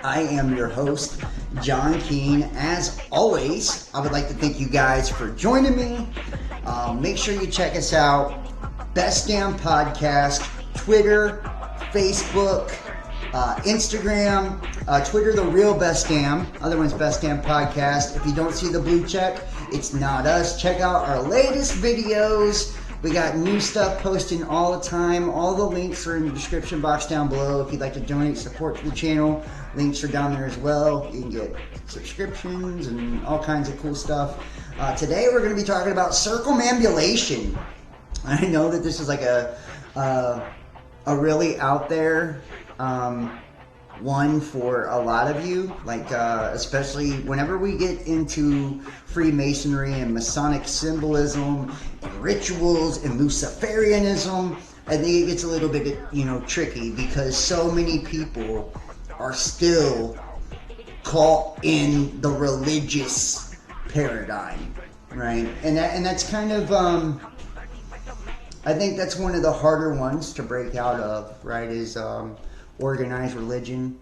I am your host, John Keene. As always, I would like to thank you guys for joining me. Make sure you check us out. Best Damn Podcast, Twitter, Facebook, Instagram, Twitter, The Real Best Damn, other one's Best Damn Podcast. If you don't see the blue check, it's not us. Check out our latest videos. We got new stuff posting all the time. All the links are in the description box down below. If you'd like to donate support to the channel, links are down there as well. You can get subscriptions and all kinds of cool stuff. Today we're going to be talking about circumambulation. I know that this is like a really out there one for a lot of you, like especially whenever we get into Freemasonry and masonic symbolism and rituals and Luciferianism. I think it gets a little bit, tricky because so many people are still caught in the religious paradigm, right? And that's kind of I think that's one of the harder ones to break out of, right? Is organized religion.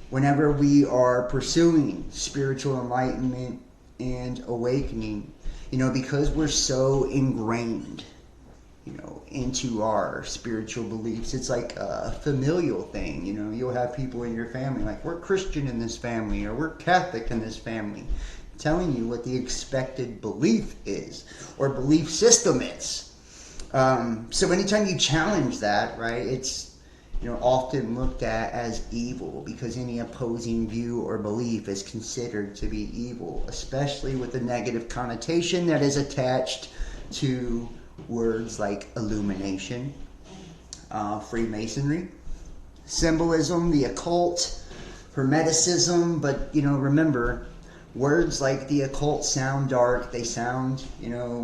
Whenever we are pursuing spiritual enlightenment and awakening, because we're so ingrained, into our spiritual beliefs, it's like a familial thing. You'll have people in your family like, we're Christian in this family, or we're Catholic in this family, telling you what the expected belief is or belief system is. So anytime you challenge that, right, it's often looked at as evil, because any opposing view or belief is considered to be evil, especially with the negative connotation that is attached to words like illumination, Freemasonry, symbolism, the occult, Hermeticism. But remember, words like the occult sound dark, they sound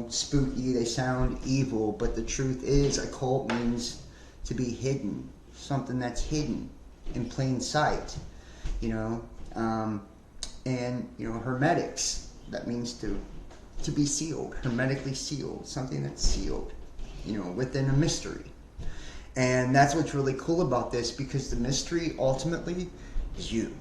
spooky, they sound evil, but the truth is occult means to be hidden, something that's hidden in plain sight, and hermetics, that means to be sealed, hermetically sealed, something that's sealed, within a mystery. And that's what's really cool about this, because the mystery ultimately is you,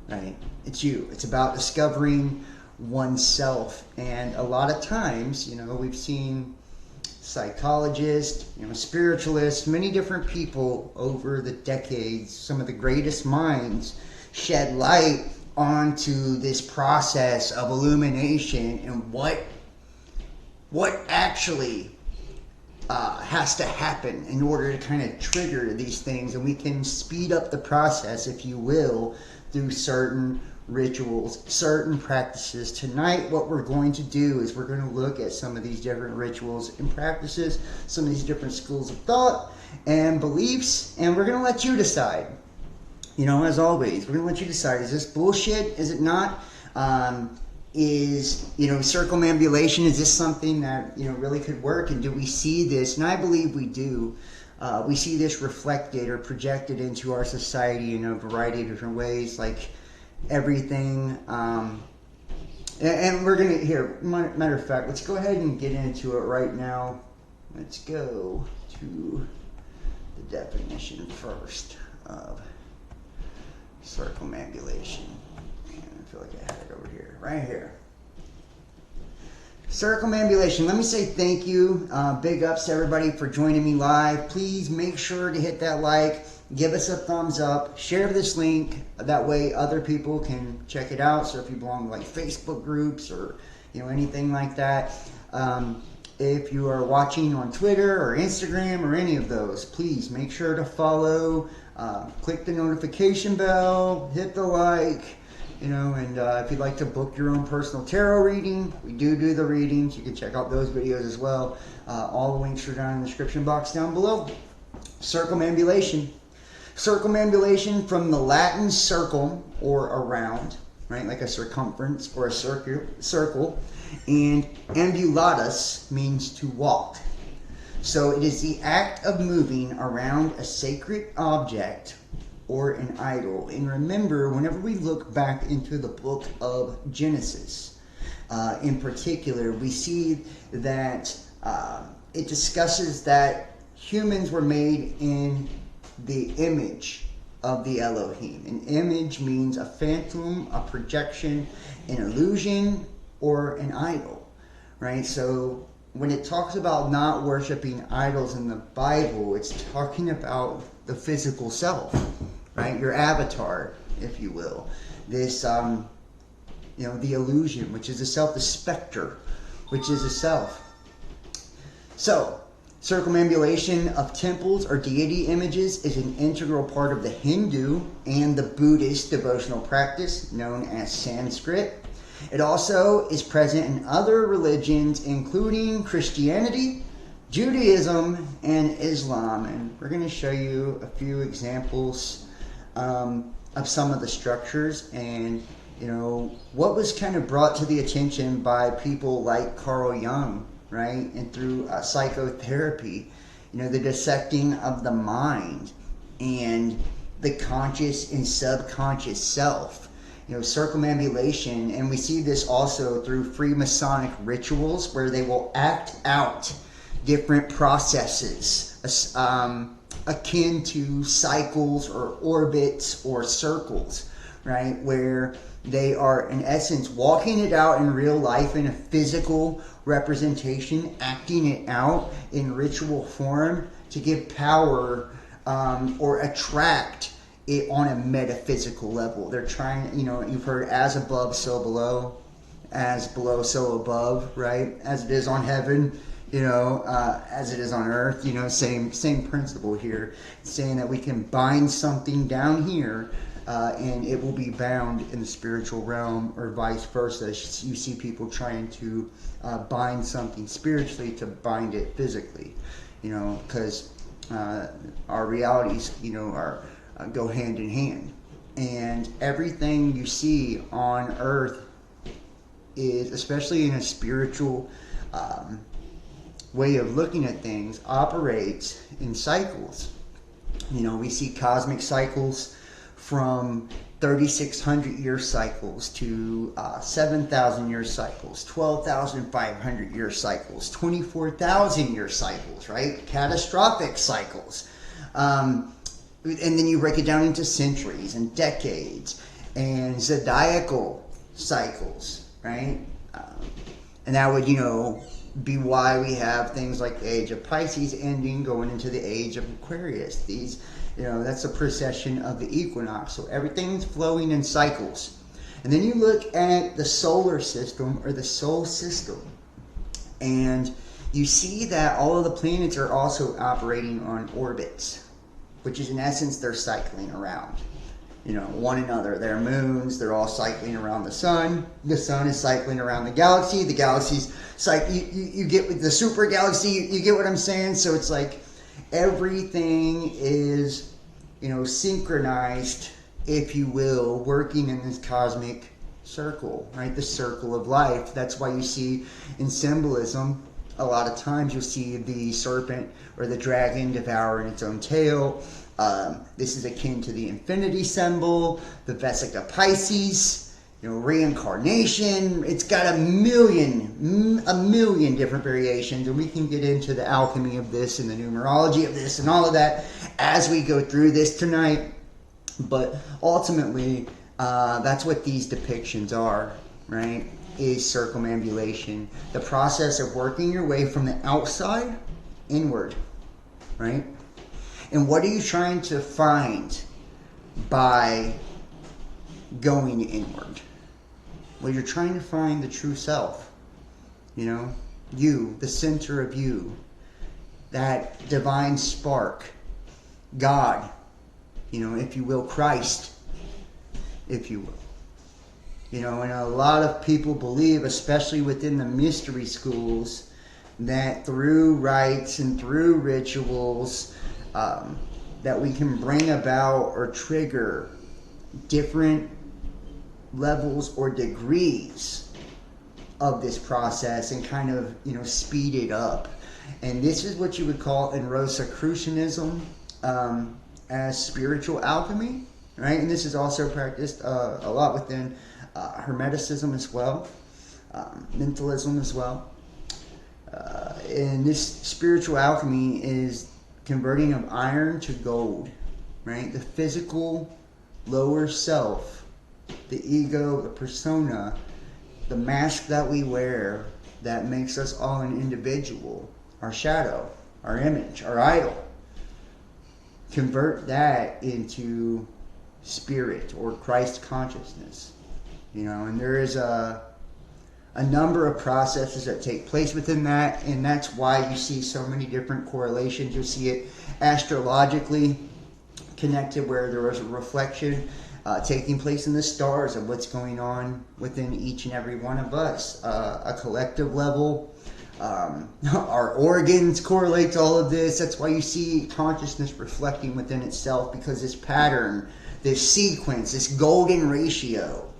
right? It's you. It's about discovering oneself. And a lot of times, we've seen psychologists, spiritualists, many different people over the decades, some of the greatest minds, shed light onto this process of illumination and what actually has to happen in order to kind of trigger these things. And we can speed up the process, if you will, through certain rituals, certain practices. Tonight, what we're going to do is we're going to look at some of these different rituals and practices, some of these different schools of thought and beliefs, and we're going to let you decide. As always, we're going to let you decide, is this bullshit? Is it not? Is circumambulation, is this something that really could work? And do we see this? And I believe we do. We see this reflected or projected into our society in a variety of different ways, like everything. And we're going to, here, matter of fact, let's go ahead and get into it right now. Let's go to the definition first of circumambulation. And I feel like I had it over here, right here. Circumambulation. Let me say thank you. Big ups to everybody for joining me live. Please make sure to hit that like. Give us a thumbs up. Share this link. That way other people can check it out. So if you belong to like Facebook groups or anything like that. If you are watching on Twitter or Instagram or any of those, please make sure to follow. Click the notification bell. Hit the like. And if you'd like to book your own personal tarot reading, we do the readings. You can check out those videos as well. All the links are down in the description box down below. Circumambulation. Circumambulation, from the Latin circum, or around, right? Like a circumference or a circle. And ambulatus means to walk. So it is the act of moving around a sacred object or an idol. And remember, whenever we look back into the book of Genesis, in particular, we see that it discusses that humans were made in the image of the Elohim. An image means a phantom, a projection, an illusion, or an idol, right? So when it talks about not worshiping idols in the Bible, it's talking about the physical self, right? Your avatar, if you will. This, the illusion, which is a self, the specter, which is a self. So, circumambulation of temples or deity images is an integral part of the Hindu and the Buddhist devotional practice known as Sanskrit. It also is present in other religions, including Christianity, Judaism, and Islam. And we're going to show you a few examples of some of the structures and, what was kind of brought to the attention by people like Carl Jung, right? And through psychotherapy, the dissecting of the mind and the conscious and subconscious self. Circumambulation, and we see this also through Freemasonic rituals where they will act out different processes akin to cycles or orbits or circles, right? Where they are, in essence, walking it out in real life in a physical representation, acting it out in ritual form to give power or attract it on a metaphysical level. They're trying, you've heard as above, so below, as below, so above, right? As it is on heaven, as it is on earth, same principle here. It's saying that we can bind something down here and it will be bound in the spiritual realm, or vice versa. You see people trying to bind something spiritually to bind it physically, because our realities, are go hand in hand. And everything you see on earth is, especially in a spiritual way of looking at things, operates in cycles. We see cosmic cycles from 3,600 year cycles to 7,000 year cycles, 12,500 year cycles, 24,000 year cycles, right? Catastrophic cycles. And then you break it down into centuries and decades and zodiacal cycles, right? And that would, be why we have things like the age of Pisces ending, going into the age of Aquarius. These, that's a precession of the equinox. So everything's flowing in cycles. And then you look at the solar system or the sol system, and you see that all of the planets are also operating on orbits, which is in essence they're cycling around, one another. They're moons, they're all cycling around the sun. The sun is cycling around the galaxy's you get with the super galaxy, you get what I'm saying? So it's like everything is, synchronized, if you will, working in this cosmic circle, right? The circle of life. That's why you see in symbolism, a lot of times you'll see the serpent or the dragon devouring its own tail. This is akin to the infinity symbol, the Vesica Pisces, reincarnation. It's got a million different variations, and we can get into the alchemy of this and the numerology of this and all of that as we go through this tonight. But ultimately, that's what these depictions are, right? Is circumambulation, the process of working your way from the outside inward, right? And what are you trying to find by going inward? Well, you're trying to find the true self, you, the center of you, that divine spark, God, if you will, Christ, if you will. And a lot of people believe, especially within the mystery schools, that through rites and through rituals, that we can bring about or trigger different levels or degrees of this process and kind of, speed it up. And this is what you would call in Rosicrucianism as spiritual alchemy, right? And this is also practiced a lot within Hermeticism as well, mentalism as well. And this spiritual alchemy is converting of iron to gold, right? The physical lower self, the ego, the persona, the mask that we wear that makes us all an individual, our shadow, our image, our idol. Convert that into spirit or Christ consciousness. You know, and there is a number of processes that take place within that, and that's why you see so many different correlations. You'll see it astrologically connected, where there was a reflection taking place in the stars of what's going on within each and every one of us. A collective level, our organs correlate to all of this. That's why you see consciousness reflecting within itself, because this pattern, this sequence, this golden ratio,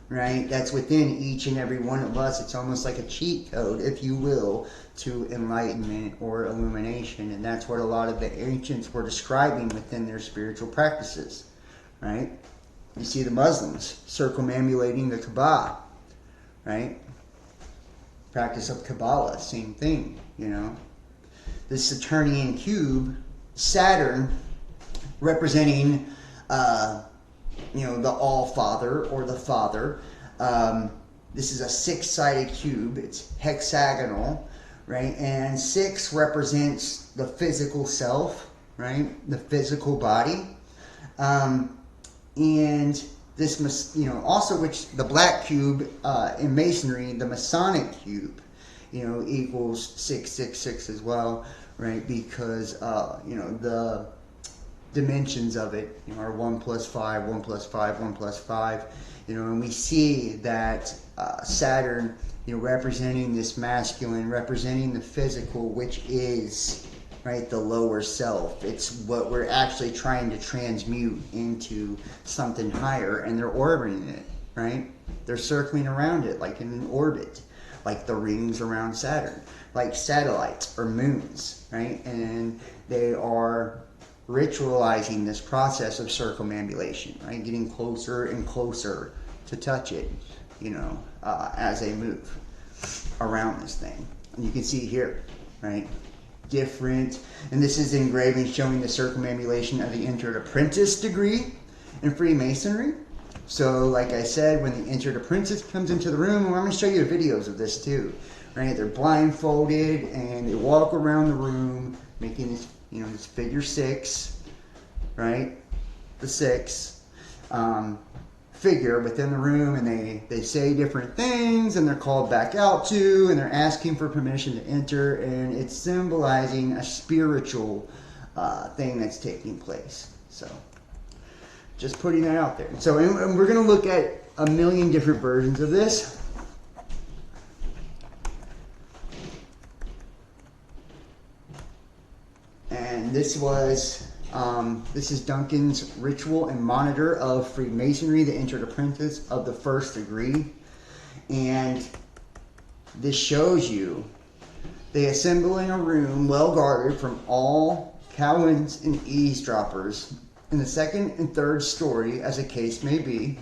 right, that's within each and every one of us. It's almost like a cheat code, if you will, to enlightenment or illumination. And that's what a lot of the ancients were describing within their spiritual practices, right? You see the Muslims circumambulating the Kaaba, right? Practice of Kabbalah, same thing, you know. The Saturnian cube, Saturn, representing, you know, the All-Father or the Father. This is a six-sided cube. It's hexagonal, right? And 6 represents the physical self, right? The physical body. And this, you know, also, which the black cube in Masonry, the Masonic cube, you know, equals 666 as well, right? Because, you know, the dimensions of it, you know, are 1 + 5, 1 + 5, 1 + 5, you know, and we see that Saturn, you know, representing this masculine, representing the physical, which is, right, the lower self. It's what we're actually trying to transmute into something higher, and they're orbiting it, right? They're circling around it like in an orbit, like the rings around Saturn, like satellites or moons, right? And they are ritualizing this process of circumambulation, right? Getting closer and closer to touch it, you know, as they move around this thing. And you can see here, right? Different, and this is engraving showing the circumambulation of the entered apprentice degree in Freemasonry. So, like I said, when the entered apprentice comes into the room, and I'm going to show you videos of this too, right? They're blindfolded and they walk around the room making this, you know, this figure 6, right? The 6 figure within the room, and they say different things, and they're called back out to, and they're asking for permission to enter, and it's symbolizing a spiritual thing that's taking place. So, just putting that out there. So, and we're going to look at a million different versions of this. And this was, this is Duncan's Ritual and Monitor of Freemasonry, the Entered Apprentice of the First Degree. And this shows you they assemble in a room well guarded from all Cowans and eavesdroppers in the second and third story, as the case may be,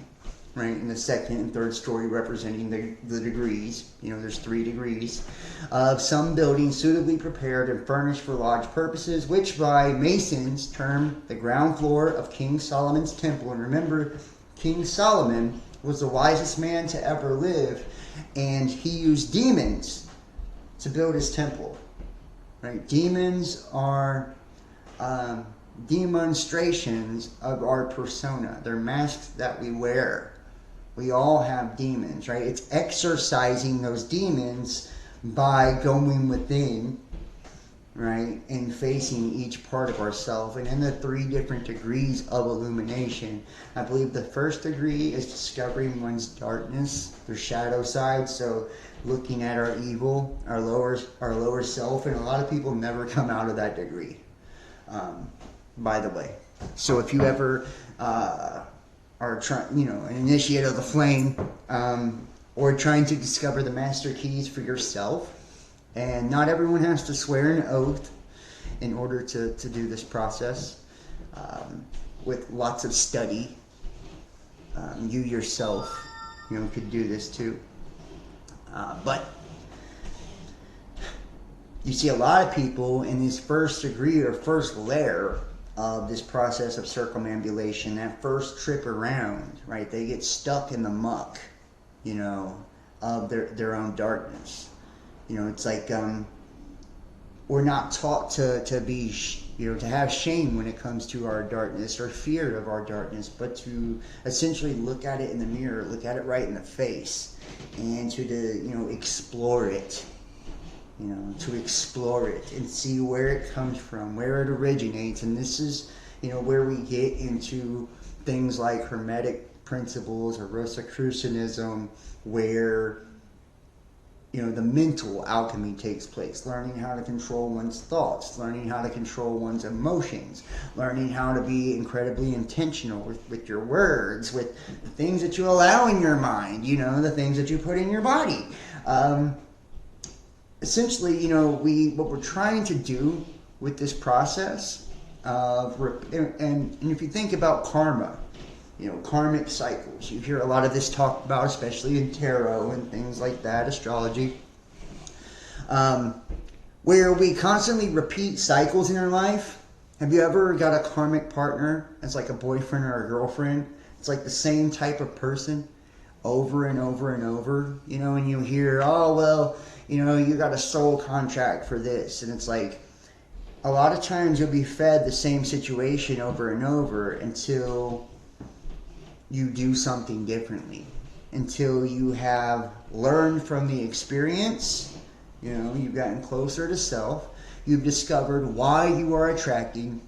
right? In the second and third story representing the degrees, you know, there's 3 degrees, of some building suitably prepared and furnished for lodge purposes, which by Masons term the ground floor of King Solomon's temple. And remember, King Solomon was the wisest man to ever live, and he used demons to build his temple, right? Demons are demonstrations of our persona. They're masks that we wear. We all have demons, right? It's exorcising those demons by going within, right, and facing each part of ourselves. And in the 3 different degrees of illumination, I believe the first degree is discovering one's darkness, their shadow side. So looking at our evil, our lower self, and a lot of people never come out of that degree, by the way. So if you ever are trying, you know, an initiate of the flame, or trying to discover the master keys for yourself, and not everyone has to swear an oath in order to do this process, with lots of study. You yourself, you know, could do this too. But you see a lot of people in this first degree or first layer of this process of circumambulation, that first trip around, right? They get stuck in the muck, you know, of their own darkness. You know, it's like we're not taught to be, you know, to have shame when it comes to our darkness or fear of our darkness, but to essentially look at it in the mirror, look at it right in the face, and to you know, explore it. You know, to explore it and see where it comes from, where it originates. And this is, you know, where we get into things like Hermetic principles or Rosicrucianism, where, you know, the mental alchemy takes place. Learning how to control one's thoughts, learning how to control one's emotions, learning how to be incredibly intentional with your words, with the things that you allow in your mind, you know, the things that you put in your body. Essentially, you know, what we're trying to do with this process of, and if you think about karma, you know, karmic cycles, you hear a lot of this talked about, especially in tarot and things like that, astrology, where we constantly repeat cycles in our life. Have you ever got a karmic partner as like a boyfriend or a girlfriend? It's like the same type of person over and over and over, you know, and you hear, oh, well, you know, you got a soul contract for this. And it's like, a lot of times you'll be fed the same situation over and over until you do something differently. Until you have learned from the experience, you know, you've gotten closer to self. You've discovered why you are attracting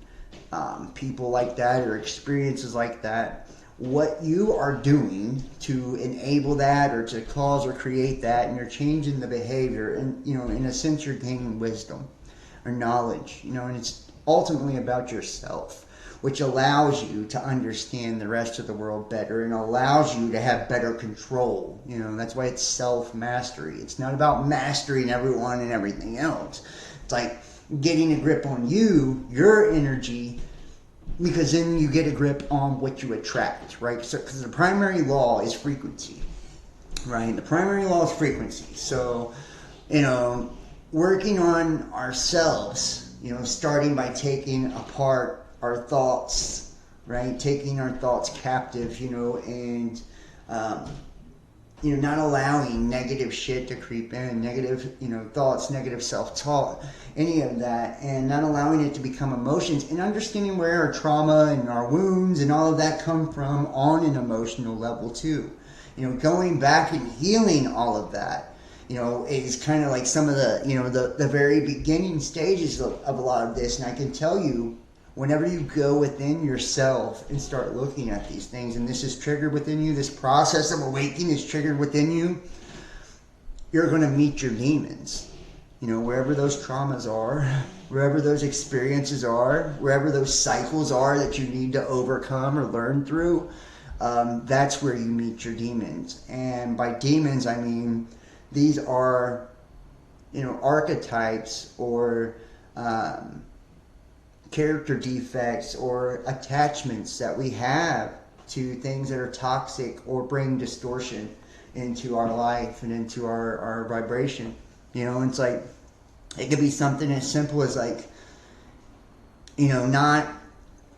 people like that or experiences like that. What you are doing to enable that or to cause or create that, and you're changing the behavior, and, you know, in a sense you're gaining wisdom or knowledge, you know, and it's ultimately about yourself, which allows you to understand the rest of the world better and allows you to have better control. You know, that's why it's self-mastery. It's not about mastering everyone and everything else. It's like getting a grip on you, your energy, because then you get a grip on what you attract, right? So, because the primary law is frequency, right? The primary law is frequency. So, you know, working on ourselves, you know, starting by taking apart our thoughts, right? Taking our thoughts captive, you know, and, you know, not allowing negative shit to creep in, negative, you know, thoughts, negative self-talk, any of that, and not allowing it to become emotions, and understanding where our trauma and our wounds and all of that come from on an emotional level too. You know, going back and healing all of that, you know, is kind of like some of the, you know, the very beginning stages of a lot of this. And I can tell you, whenever you go within yourself and start looking at these things, and this is triggered within you, this process of awakening is triggered within you, you're going to meet your demons. You know, wherever those traumas are, wherever those experiences are, wherever those cycles are that you need to overcome or learn through, that's where you meet your demons. And by demons, I mean, these are, you know, archetypes or character defects or attachments that we have to things that are toxic or bring distortion into our life and into our vibration. You know, it's like, it could be something as simple as like, you know, not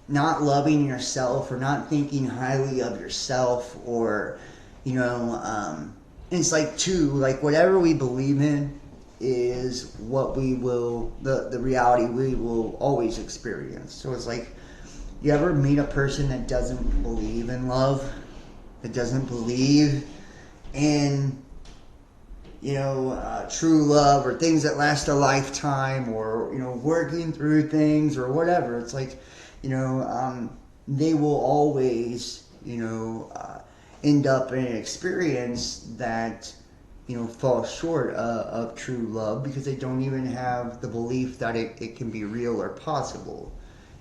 loving yourself or not thinking highly of yourself, or, you know, it's like too, like whatever we believe in is what we will, the reality we will always experience. So it's like, you ever meet a person that doesn't believe in love, that doesn't believe in, you know, true love or things that last a lifetime, or, you know, working through things or whatever. It's like, you know, they will always, you know, end up in an experience that, you know, falls short of true love, because they don't even have the belief that it can be real or possible,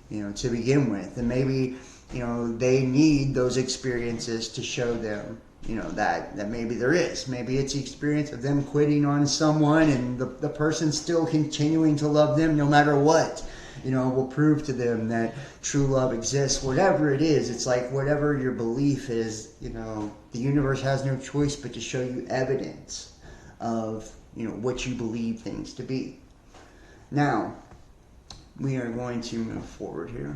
you know, to begin with. And maybe, you know, they need those experiences to show them, you know, that maybe there is. Maybe it's the experience of them quitting on someone and the person still continuing to love them no matter what, you know, will prove to them that true love exists. Whatever it is, it's like whatever your belief is, you know, the universe has no choice but to show you evidence of, you know, what you believe things to be. Now, we are going to move forward here.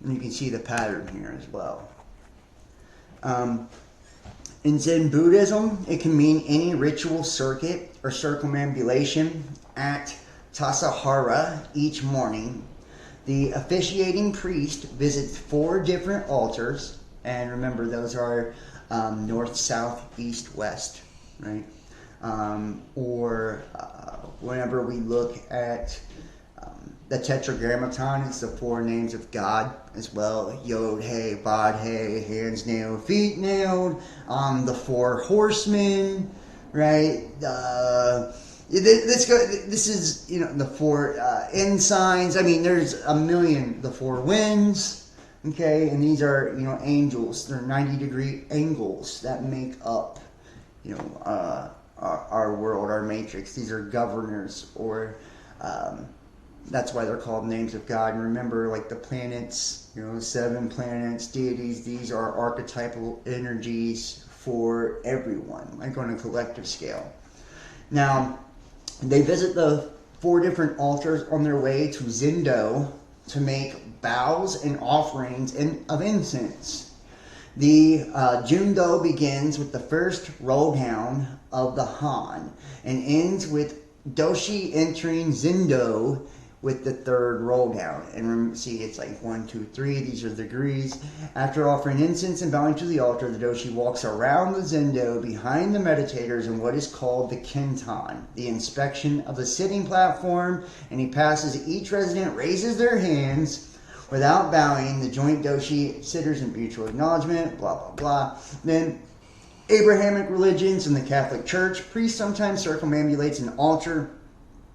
And you can see the pattern here as well. In Zen Buddhism, it can mean any ritual circuit or circumambulation at Tassajara each morning. The officiating priest visits 4 different altars, and remember those are north, south, east, west, right? Whenever we look at the Tetragrammaton, it's the 4 names of God as well. Yod, He, Bod, He, hands nailed, feet nailed. The 4 horsemen, right? This is, you know, the 4 ensigns. I mean, there's a million. The 4 winds, okay? And these are, you know, angels. They're 90-degree angles that make up, you know, our world, our matrix. These are governors, or that's why they're called names of God. And remember, like the planets, you know, 7 planets, deities, these are archetypal energies for everyone, like on a collective scale. Now, they visit the 4 different altars on their way to Zendo to make bows and offerings of incense. The Jundo begins with the first roll down of the Han and ends with Doshi entering Zendo with the 3rd roll down. And remember, see, it's like 1, 2, 3. These are the degrees. After offering incense and bowing to the altar, the Doshi walks around the Zendo behind the meditators in what is called the Kenton, the inspection of the sitting platform, and he passes each resident, raises their hands without bowing, the joint Doshi sitters in mutual acknowledgement, blah, blah, blah. Then Abrahamic religions and the Catholic Church, priest sometimes circumambulates an altar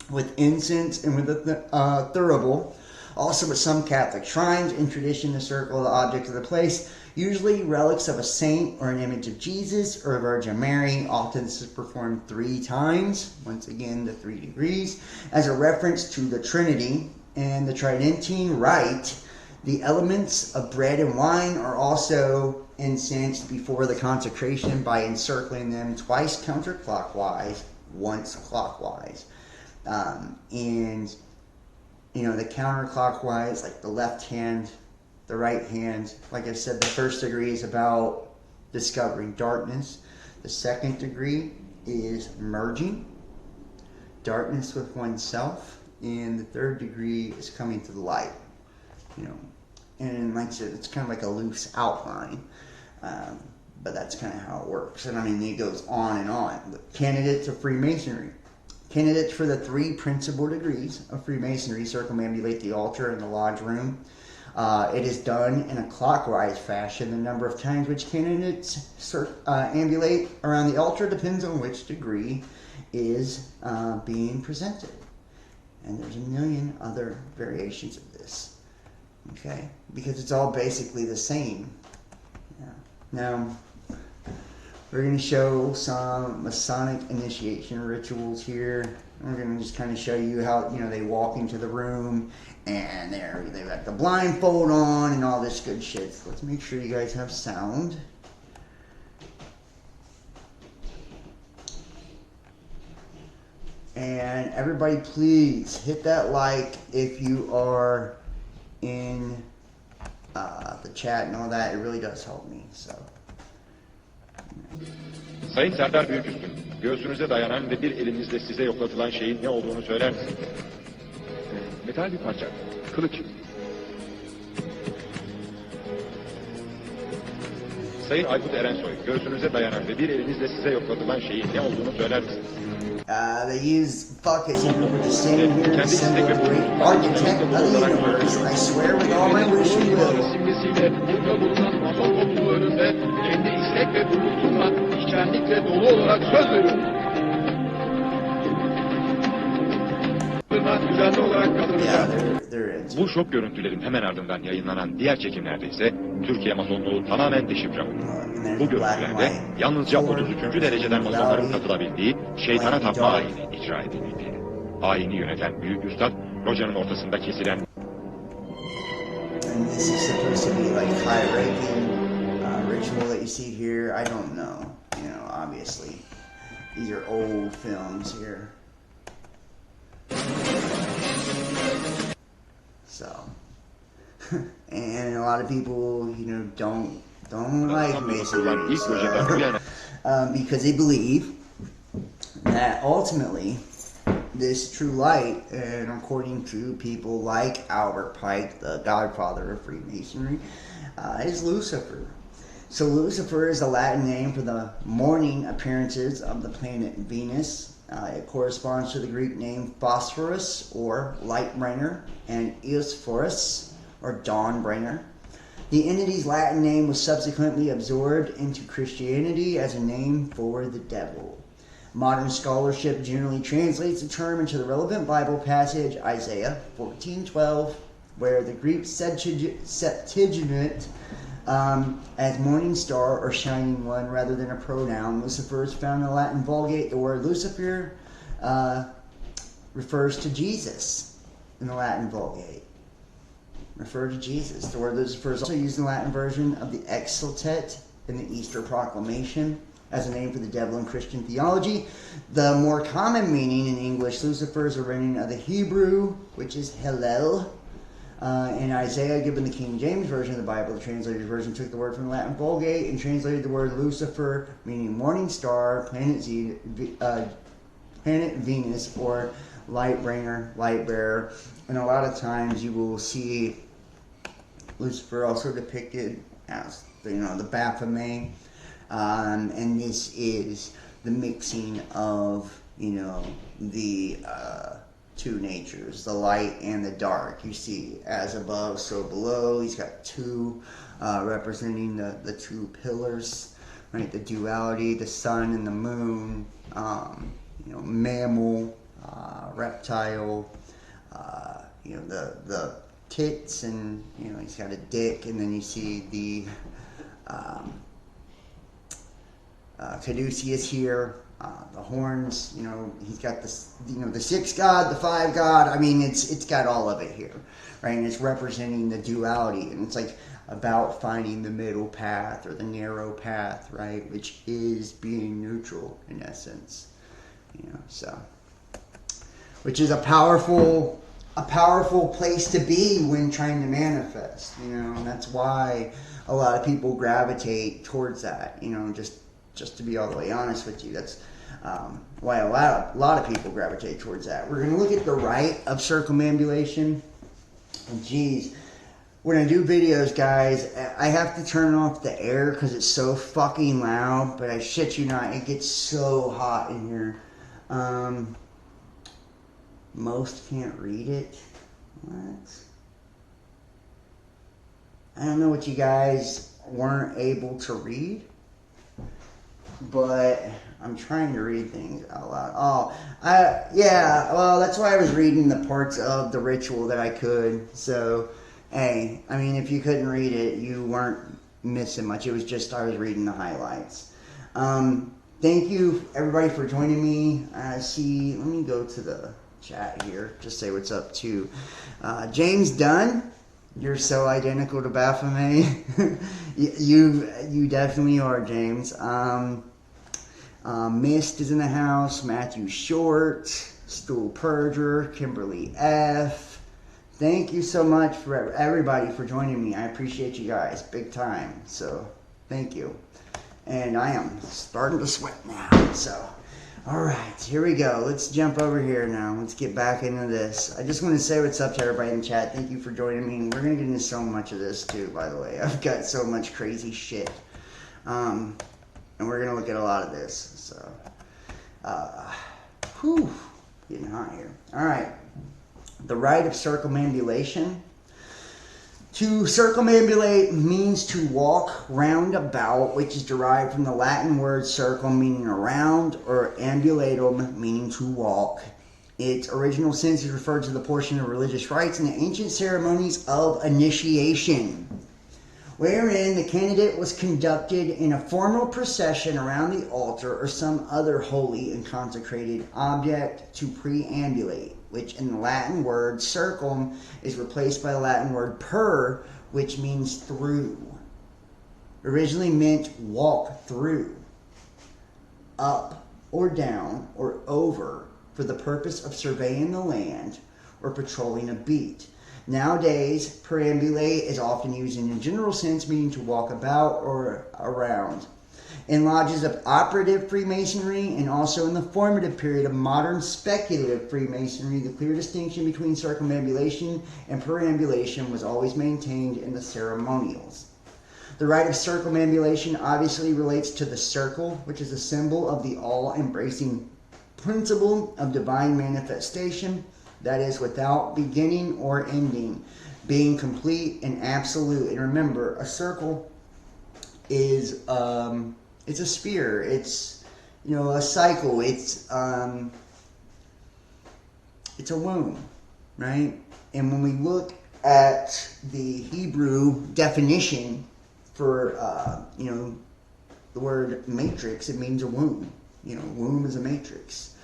with incense and with a thurible. Also with some Catholic shrines, in tradition, the circle of the object of the place, usually relics of a saint or an image of Jesus or Virgin Mary. Often this is performed 3 times, once again the 3 degrees, as a reference to the Trinity and the Tridentine Rite. The elements of bread and wine are also incensed before the consecration by encircling them twice counterclockwise, once clockwise. And, you know, the counterclockwise, like the left hand, the right hand, like I said, the 1st degree is about discovering darkness. The 2nd degree is merging darkness with oneself. And the 3rd degree is coming to the light, you know. And like I said, it's kind of like a loose outline. But that's kind of how it works. And I mean, it goes on and on. The candidates of Freemasonry. Candidates for the 3 principal degrees of Freemasonry circumambulate the altar in the lodge room. It is done in a clockwise fashion. The number of times which candidates ambulate around the altar depends on which degree is being presented. And there's a million other variations of this. Okay? Because it's all basically the same. Yeah. Now, we're going to show some Masonic initiation rituals here. We're going to just kind of show you how, you know, they walk into the room and they've got the blindfold on and all this good shit. So let's make sure you guys have sound. And everybody, please hit that like if you are in the chat and all that. It really does help me. So. Sayın Serdar Büyüküstün, göğsünüze dayanan ve bir elinizle size yoklatılan şeyin ne olduğunu söyler misiniz? Metal bir parça, kılıç. Sayın Aykut Erensoy, göğsünüze dayanan ve bir elinizle size yoklatılan şeyin ne olduğunu söyler misiniz? They use fuck it. We're just standing here in the center of the great architect of the universe. I swear with all my wish and will. Simgesiyle burada bulunan mason topluluğu önünde kendi istek ve gururumla içtenlikle dolu olarak söz veriyorum. Düzenli olarak katılacağım. Bu şok görüntülerin hemen ardından yayınlanan diğer çekimlerde ise Türkiye Masonluğu tamamen deşifre oldu. Bu görüntülerde yalnızca 33. dereceden masonların katılabildiği şeytana tapma ayini icra edildi. Ayini yöneten büyük üstad, locanın ortasında kesilen And this is supposed to be like high-ranking ritual that you see here. I don't know. You know, obviously, these are old films here. So, And a lot of people, you know, don't like Masonry, so, because they believe that ultimately this true light, and according to people like Albert Pike, the godfather of Freemasonry, is Lucifer. So Lucifer is a Latin name for the morning appearances of the planet Venus. It corresponds to the Greek name Phosphorus, or light bringer, and Eosphorus, or dawn bringer. The entity's Latin name was subsequently absorbed into Christianity as a name for the devil. Modern scholarship generally translates the term into the relevant Bible passage, Isaiah 14:12, where the Greek Septuagint as morning star or shining one rather than a pronoun. Lucifer is found in the Latin Vulgate. The word Lucifer refers to Jesus in the Latin Vulgate. Refer to Jesus. The word Lucifer is also used in the Latin version of the Exultet in the Easter Proclamation as a name for the devil in Christian theology. The more common meaning in English, Lucifer is a rendering of the Hebrew, which is Hillel. In Isaiah, given the King James Version of the Bible, the translated version took the word from the Latin Vulgate and translated the word Lucifer, meaning morning star, planet Venus, or light bringer, light bearer. And a lot of times you will see Lucifer also depicted as, you know, the Baphomet. And this is the mixing of, you know, the two natures, the light and the dark. You see, as above, so below. He's got two representing the two pillars, right? The duality, the sun and the moon, you know, mammal, reptile, you know, the tits, and, you know, he's got a dick, and then you see the caduceus here, the horns, you know, he's got this, you know, the 6 God, the 5 God. I mean, it's got all of it here, right? And it's representing the duality, and it's like about finding the middle path or the narrow path, right? Which is being neutral in essence, you know. So, which is a powerful place to be when trying to manifest, you know. And that's why a lot of people gravitate towards that, you know. Just to be all the way honest with you, that's why a lot of people gravitate towards that. We're going to look at the rite of circumambulation. And geez, when I do videos, guys, I have to turn off the air because it's so fucking loud. But I shit you not, it gets so hot in here. Most can't read it. What? I don't know what you guys weren't able to read, but I'm trying to read things out loud. Yeah, well, that's why I was reading the parts of the ritual that I could. So, hey, I mean, if you couldn't read it, you weren't missing much. It was just I was reading the highlights. Thank you, everybody, for joining me. Let me go to the chat here. Just say what's up to James Dunn. You're so identical to Baphomet. you definitely are, James. Mist is in the house. Matthew Short, Stool Purger, Kimberly F. Thank you so much for everybody for joining me. I appreciate you guys big time. So thank you. And I am starting to sweat now. So, all right, here we go. Let's jump over here now. Let's get back into this. I just want to say what's up to everybody in chat. Thank you for joining me. And we're going to get into so much of this too, by the way. I've got so much crazy shit. And we're going to look at a lot of this. So, getting hot here. All right. The rite of circumambulation. To circumambulate means to walk round about, which is derived from the Latin word circum, meaning around, or ambulatum, meaning to walk. Its original sense is referred to the portion of religious rites and the ancient ceremonies of initiation, wherein the candidate was conducted in a formal procession around the altar or some other holy and consecrated object to preambulate, which in the Latin word circum is replaced by the Latin word per, which means through. Originally meant walk through, up or down or over, for the purpose of surveying the land or patrolling a beat. Nowadays, perambulate is often used in a general sense, meaning to walk about or around. In lodges of operative Freemasonry and also in the formative period of modern speculative Freemasonry, the clear distinction between circumambulation and perambulation was always maintained in the ceremonials. The rite of circumambulation obviously relates to the circle, which is a symbol of the all-embracing principle of divine manifestation, that is without beginning or ending, being complete and absolute. And remember, a circle is it's a sphere. It's, you know, a cycle. It's a womb, right? And when we look at the Hebrew definition for you know, the word matrix, it means a womb. You know, womb is a matrix.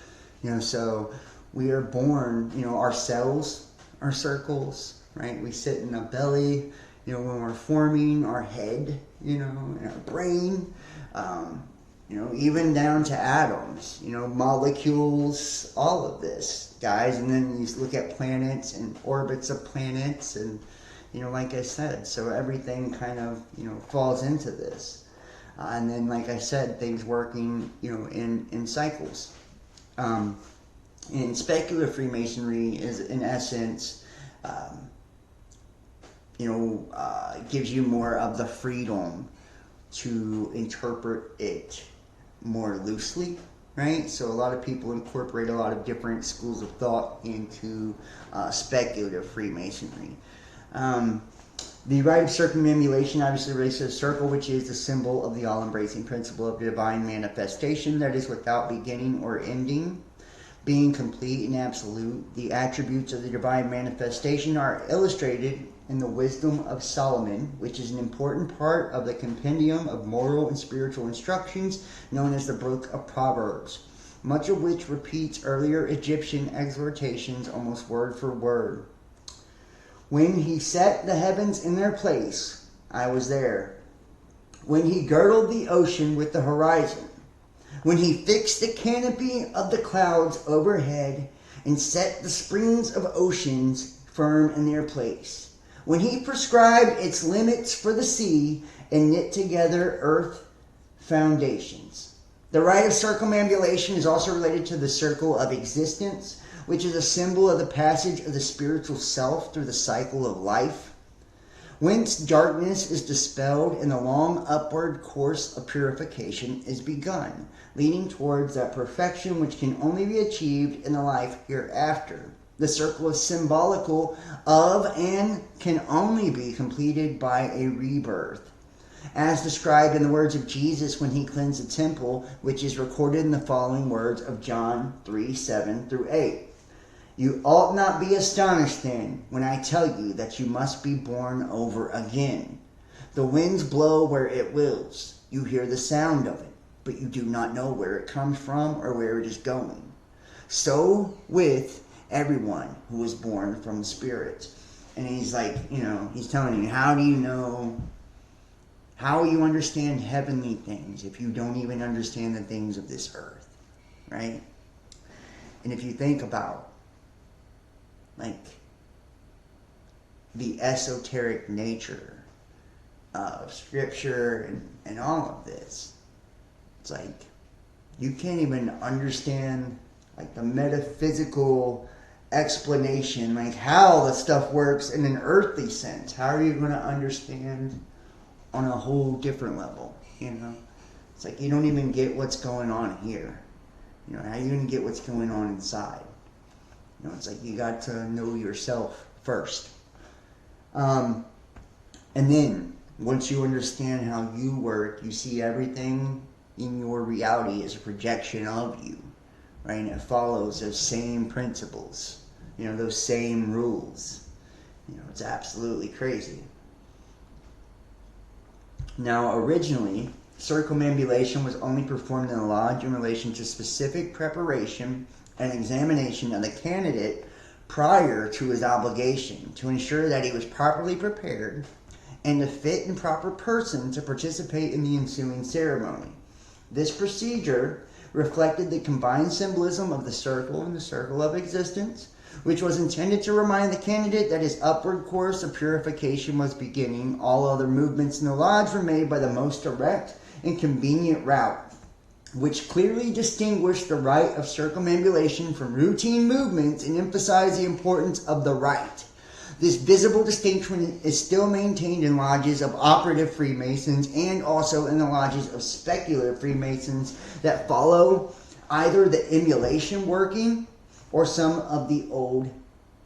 You know, so we are born. You know, our cells are circles, right? We sit in a belly. You know, when we're forming our head, you know, and our brain, you know, even down to atoms, you know, molecules, all of this, guys. And then you look at planets and orbits of planets, and, you know, like I said, so everything kind of, you know, falls into this. And then, like I said, things working, you know, in cycles. And speculative Freemasonry is, in essence, you know, gives you more of the freedom to interpret it more loosely, right? So a lot of people incorporate a lot of different schools of thought into speculative Freemasonry. The rite of circumambulation obviously relates to the circle, which is the symbol of the all-embracing principle of divine manifestation, that is without beginning or ending, being complete and absolute. The attributes of the divine manifestation are illustrated in the Wisdom of Solomon, which is an important part of the compendium of moral and spiritual instructions known as the Book of Proverbs, much of which repeats earlier Egyptian exhortations almost word for word. When he set the heavens in their place, I was there. When he girdled the ocean with the horizon, when he fixed the canopy of the clouds overhead and set the springs of oceans firm in their place, when he prescribed its limits for the sea and knit together earth foundations. The rite of circumambulation is also related to the circle of existence, which is a symbol of the passage of the spiritual self through the cycle of life, whence darkness is dispelled and the long upward course of purification is begun, leading towards that perfection which can only be achieved in the life hereafter. The circle is symbolical of and can only be completed by a rebirth, as described in the words of Jesus when he cleansed the temple, which is recorded in the following words of John 3:7-8. You ought not be astonished then when I tell you that you must be born over again. The winds blow where it wills. You hear the sound of it, but you do not know where it comes from or where it is going. So with everyone who was born from the Spirit. And he's like, you know, he's telling you, how do you know, how you understand heavenly things if you don't even understand the things of this earth, right? And if you think about, like, the esoteric nature of Scripture and all of this, it's like, you can't even understand, like, the metaphysical explanation, like how the stuff works in an earthly sense. How are you going to understand on a whole different level? You know, it's like you don't even get what's going on here. You know, how are you going to get what's going on inside? You know, it's like you got to know yourself first. And then once you understand how you work, you see everything in your reality as a projection of you, right? And it follows those same principles. You know, those same rules. You know, it's absolutely crazy. Now, originally, circumambulation was only performed in a lodge in relation to specific preparation and examination of the candidate prior to his obligation to ensure that he was properly prepared and a fit and proper person to participate in the ensuing ceremony. This procedure reflected the combined symbolism of the circle and the circle of existence, which was intended to remind the candidate that his upward course of purification was beginning. All other movements in the lodge were made by the most direct and convenient route, which clearly distinguished the rite of circumambulation from routine movements and emphasized the importance of the rite. This visible distinction is still maintained in lodges of operative Freemasons and also in the lodges of speculative Freemasons that follow either the emulation working or some of the old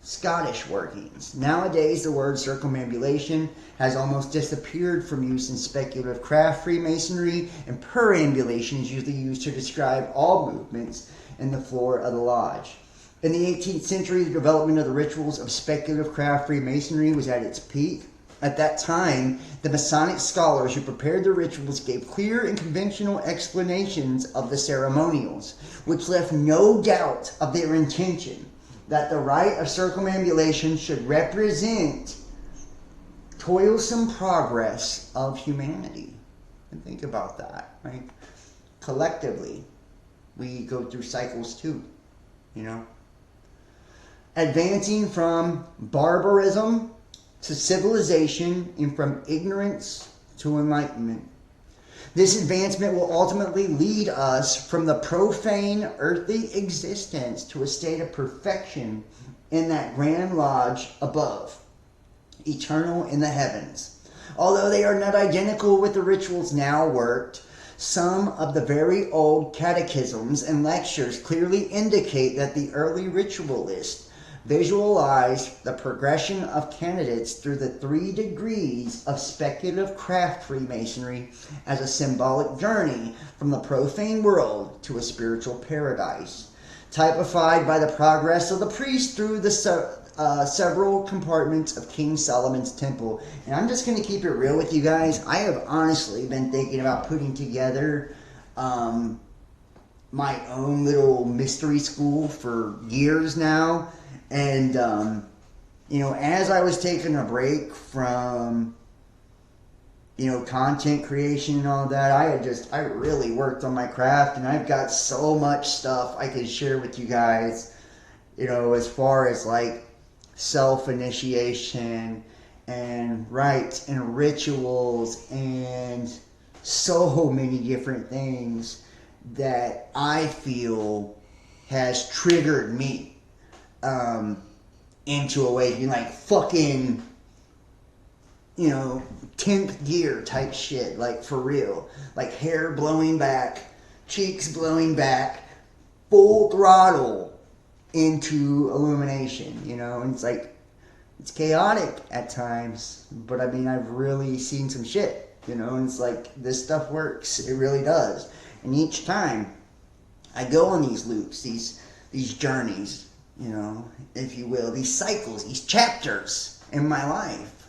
Scottish workings. Nowadays, the word circumambulation has almost disappeared from use in speculative craft Freemasonry, and perambulation is usually used to describe all movements in the floor of the lodge. In the 18th century, the development of the rituals of speculative craft Freemasonry was at its peak. At that time, the Masonic scholars who prepared the rituals gave clear and conventional explanations of the ceremonials, which left no doubt of their intention that the rite of circumambulation should represent toilsome progress of humanity. And think about that, right? Collectively, we go through cycles too, you know? Advancing from barbarism to civilization and from ignorance to enlightenment. This advancement will ultimately lead us from the profane earthly existence to a state of perfection in that grand lodge above, eternal in the heavens. Although they are not identical with the rituals now worked, some of the very old catechisms and lectures clearly indicate that the early ritualists visualized the progression of candidates through the 3 degrees of speculative craft Freemasonry as a symbolic journey from the profane world to a spiritual paradise, typified by the progress of the priest through the several compartments of King Solomon's temple. And I'm just going to keep it real with you guys. I have honestly been thinking about putting together my own little mystery school for years now. And, you know, as I was taking a break from, you know, content creation and all that, I really worked on my craft, and I've got so much stuff I could share with you guys, you know, as far as like self-initiation and rites and rituals and so many different things that I feel has triggered me into awakening, like fucking, you know, 10th gear type shit, like for real, like hair blowing back, cheeks blowing back, full throttle into illumination, you know. And it's like, it's chaotic at times, but I mean, I've really seen some shit, you know. And it's like, this stuff works, it really does. And each time I go on these loops, these journeys, you know, if you will, these cycles, these chapters in my life,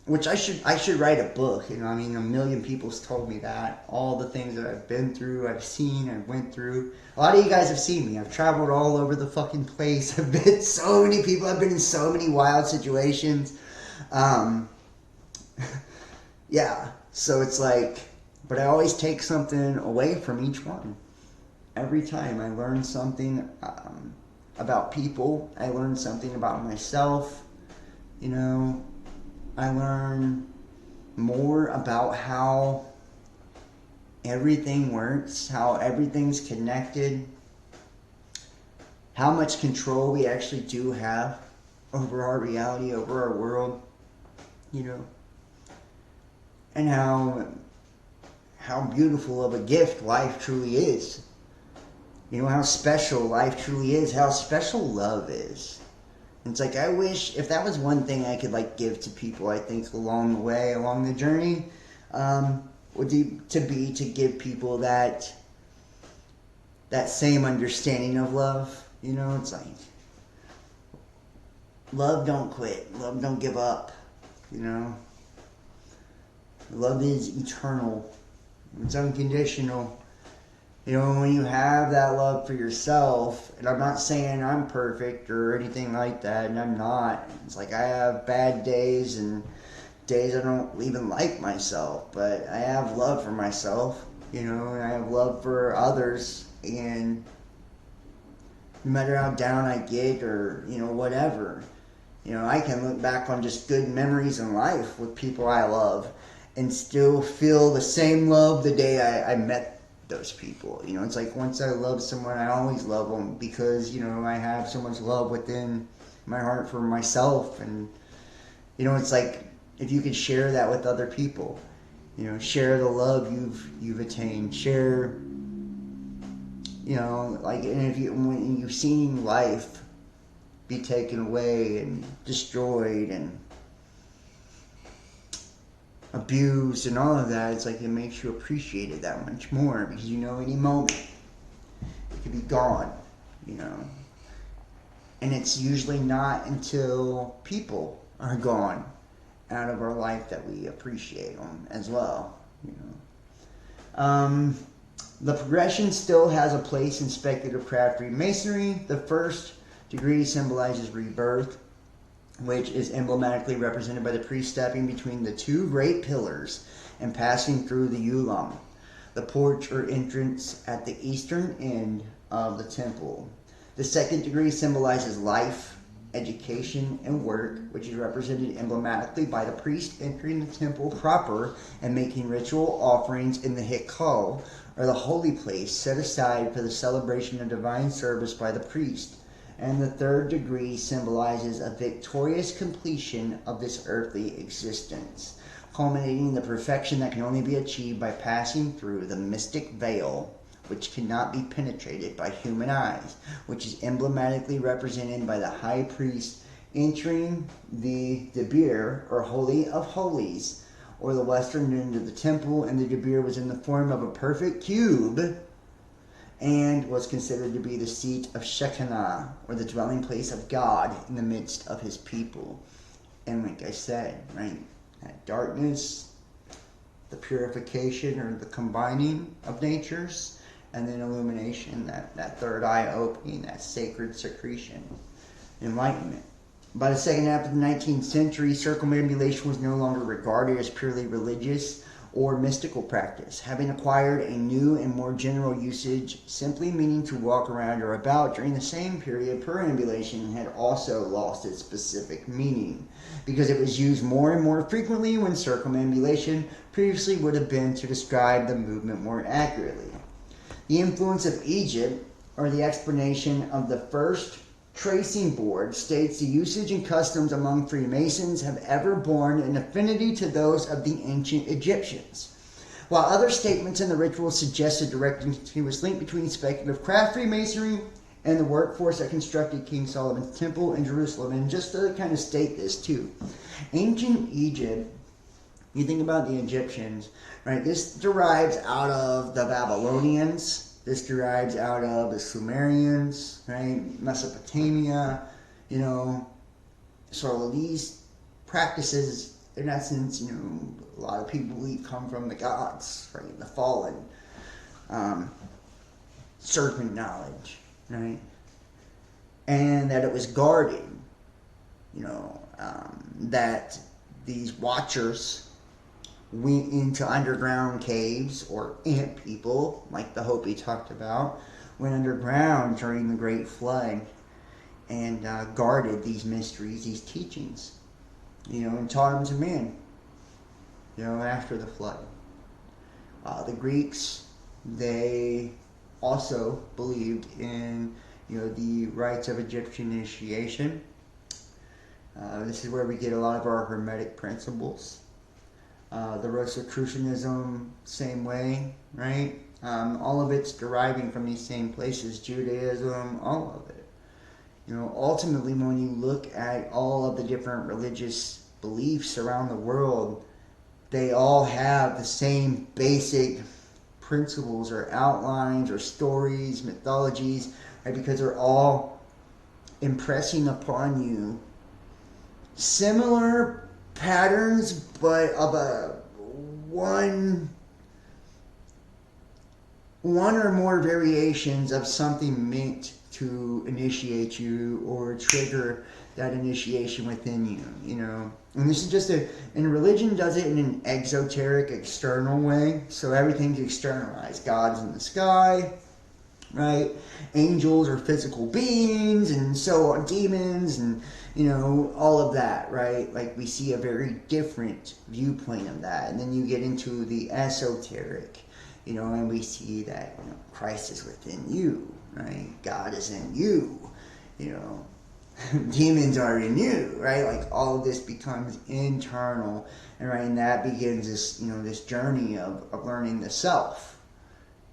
which I should write a book, you know. I mean, a million people's told me that, all the things that I've been through, I've seen, I went through. A lot of you guys have seen me. I've traveled all over the fucking place. I've been so many people. I've been in so many wild situations. Yeah, so it's like, but I always take something away from each one. Every time I learn something about people, I learn something about myself, you know. I learn more about how everything works, how everything's connected, how much control we actually do have over our reality, over our world, you know, and how beautiful of a gift life truly is. You know, how special life truly is, how special love is. And it's like, I wish, if that was one thing I could like give to people, I think along the way, along the journey, would be to give people that same understanding of love. You know, it's like, love don't quit, love don't give up, you know. Love is eternal, it's unconditional. You know, when you have that love for yourself, and I'm not saying I'm perfect or anything like that, and I'm not. It's like I have bad days and days I don't even like myself, but I have love for myself, you know, and I have love for others, and No matter how down I get or, whatever. I can look back on just good memories in life with people I love and still feel the same love the day I met those people. It's like once I love someone, I always love them because, I have so much love within my heart for myself. And, it's like if you could share that with other people, share the love you've attained, share, and when you've seen life be taken away and destroyed and abused and all of that, it's like it makes you appreciate it that much more because any moment it could be gone, and it's usually not until people are gone out of our life that we appreciate them as well. The progression still has a place in speculative craft Freemasonry. The first degree symbolizes rebirth, which is emblematically represented by the priest stepping between the two great pillars and passing through the ulum, the porch or entrance at the eastern end of the temple. The second degree symbolizes life, education, and work, which is represented emblematically by the priest entering the temple proper and making ritual offerings in the hikal, or the holy place set aside for the celebration of divine service by the priest. And the third degree symbolizes a victorious completion of this earthly existence, culminating in the perfection that can only be achieved by passing through the mystic veil, which cannot be penetrated by human eyes, which is emblematically represented by the high priest entering the debir, or holy of holies, or the western end of the temple, and the debir was in the form of a perfect cube and was considered to be the seat of Shekinah, or the dwelling place of God in the midst of his people. And like I said, right, that darkness, the purification or the combining of natures, and then illumination, that third eye opening, that sacred secretion, enlightenment. By the second half of the 19th century, circumambulation was no longer regarded as purely religious or mystical practice, having acquired a new and more general usage, simply meaning to walk around or about. During the same period, perambulation had also lost its specific meaning, because it was used more and more frequently when circumambulation previously would have been to describe the movement more accurately. The influence of Egypt, or the explanation of the first tracing board, states the usage and customs among Freemasons have ever borne an affinity to those of the ancient Egyptians, while other statements in the ritual suggest a direct and continuous link between speculative craft Freemasonry and the workforce that constructed King Solomon's temple in Jerusalem. And just to kind of state this too, ancient Egypt, you think about the Egyptians, right? This derives out of the Babylonians. This derives out of the Sumerians, right? Mesopotamia, So these practices, in essence, a lot of people believe come from the gods, right? The fallen, serpent knowledge, right? And that it was guarded, that these watchers went into underground caves, or ant people, like the Hopi talked about, went underground during the Great Flood and guarded these mysteries, these teachings, and taught them to men, after the flood. The Greeks, they also believed in, the rites of Egyptian initiation. This is where we get a lot of our Hermetic principles. The Rosicrucianism, same way, right? All of it's deriving from these same places. Judaism, all of it. Ultimately, when you look at all of the different religious beliefs around the world, they all have the same basic principles or outlines or stories, mythologies, right? Because they're all impressing upon you similar patterns, but of a one or more variations of something meant to initiate you or trigger that initiation within you, And this is just and religion does it in an exoteric, external way. So everything's externalized. God's in the sky, right? Angels are physical beings, and so are demons, and all of that, right? Like, we see a very different viewpoint of that. And then you get into the esoteric, and we see that Christ is within you, right? God is in you, demons are in you, right? Like, all of this becomes internal, and right, and that begins this, this journey of learning the self,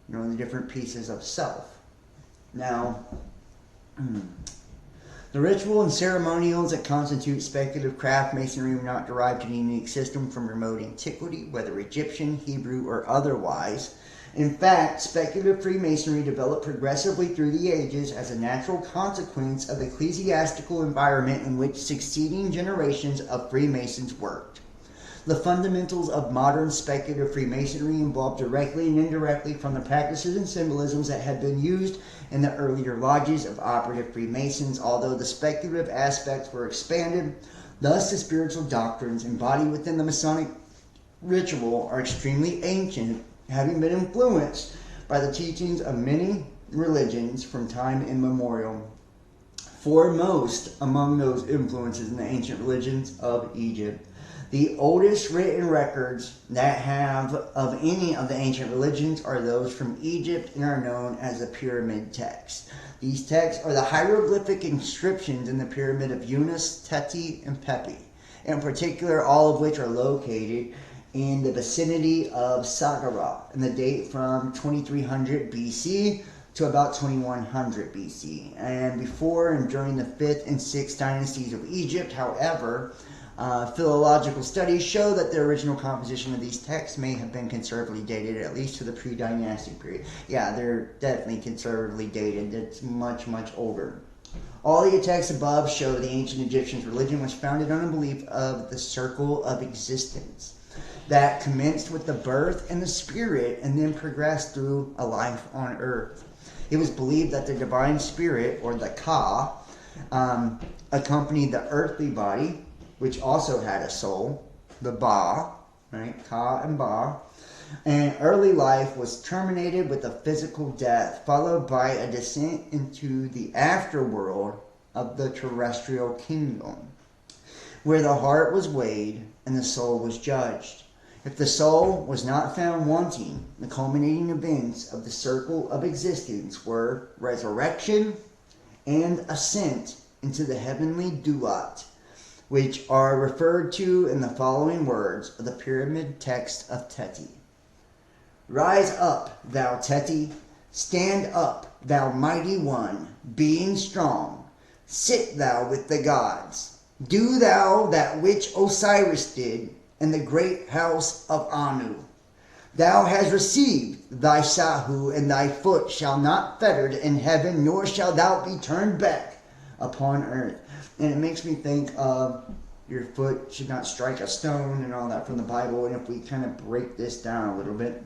the different pieces of self. Now, the ritual and ceremonials that constitute speculative craft masonry were not derived in a unique system from remote antiquity, whether Egyptian, Hebrew, or otherwise. In fact, speculative Freemasonry developed progressively through the ages as a natural consequence of the ecclesiastical environment in which succeeding generations of Freemasons worked. The fundamentals of modern speculative Freemasonry evolved directly and indirectly from the practices and symbolisms that had been used in the earlier lodges of operative Freemasons, although the speculative aspects were expanded. Thus, the spiritual doctrines embodied within the Masonic ritual are extremely ancient, having been influenced by the teachings of many religions from time immemorial. Foremost among those influences in the ancient religions of Egypt. The oldest written records that have of any of the ancient religions are those from Egypt and are known as the pyramid texts. These texts are the hieroglyphic inscriptions in the pyramid of Unas, Teti, and Pepi, in particular, all of which are located in the vicinity of THGROUGH, and the date from 2300 BC to about 2100 BC. And before and during the 5th and 6th dynasties of Egypt, however, philological studies show that the original composition of these texts may have been conservatively dated at least to the pre-dynastic period. Yeah, they're definitely conservatively dated. It's much, much older. All the texts above show the ancient Egyptians' religion was founded on a belief of the circle of existence that commenced with the birth and the spirit and then progressed through a life on earth. It was believed that the divine spirit, or the Ka, accompanied the earthly body, which also had a soul, the Ba, right? Ka and Ba. And early life was terminated with a physical death, followed by a descent into the afterworld of the terrestrial kingdom, where the heart was weighed and the soul was judged. If the soul was not found wanting, the culminating events of the circle of existence were resurrection and ascent into the heavenly duality, which are referred to in the following words of the pyramid text of Teti. Rise up, thou Teti, stand up, thou mighty one, being strong. Sit thou with the gods. Do thou that which Osiris did in the great house of Anu. Thou hast received thy Sahu, and thy foot shall not fettered in heaven, nor shall thou be turned back upon earth. And it makes me think of your foot should not strike a stone and all that from the Bible. And if we kind of break this down a little bit,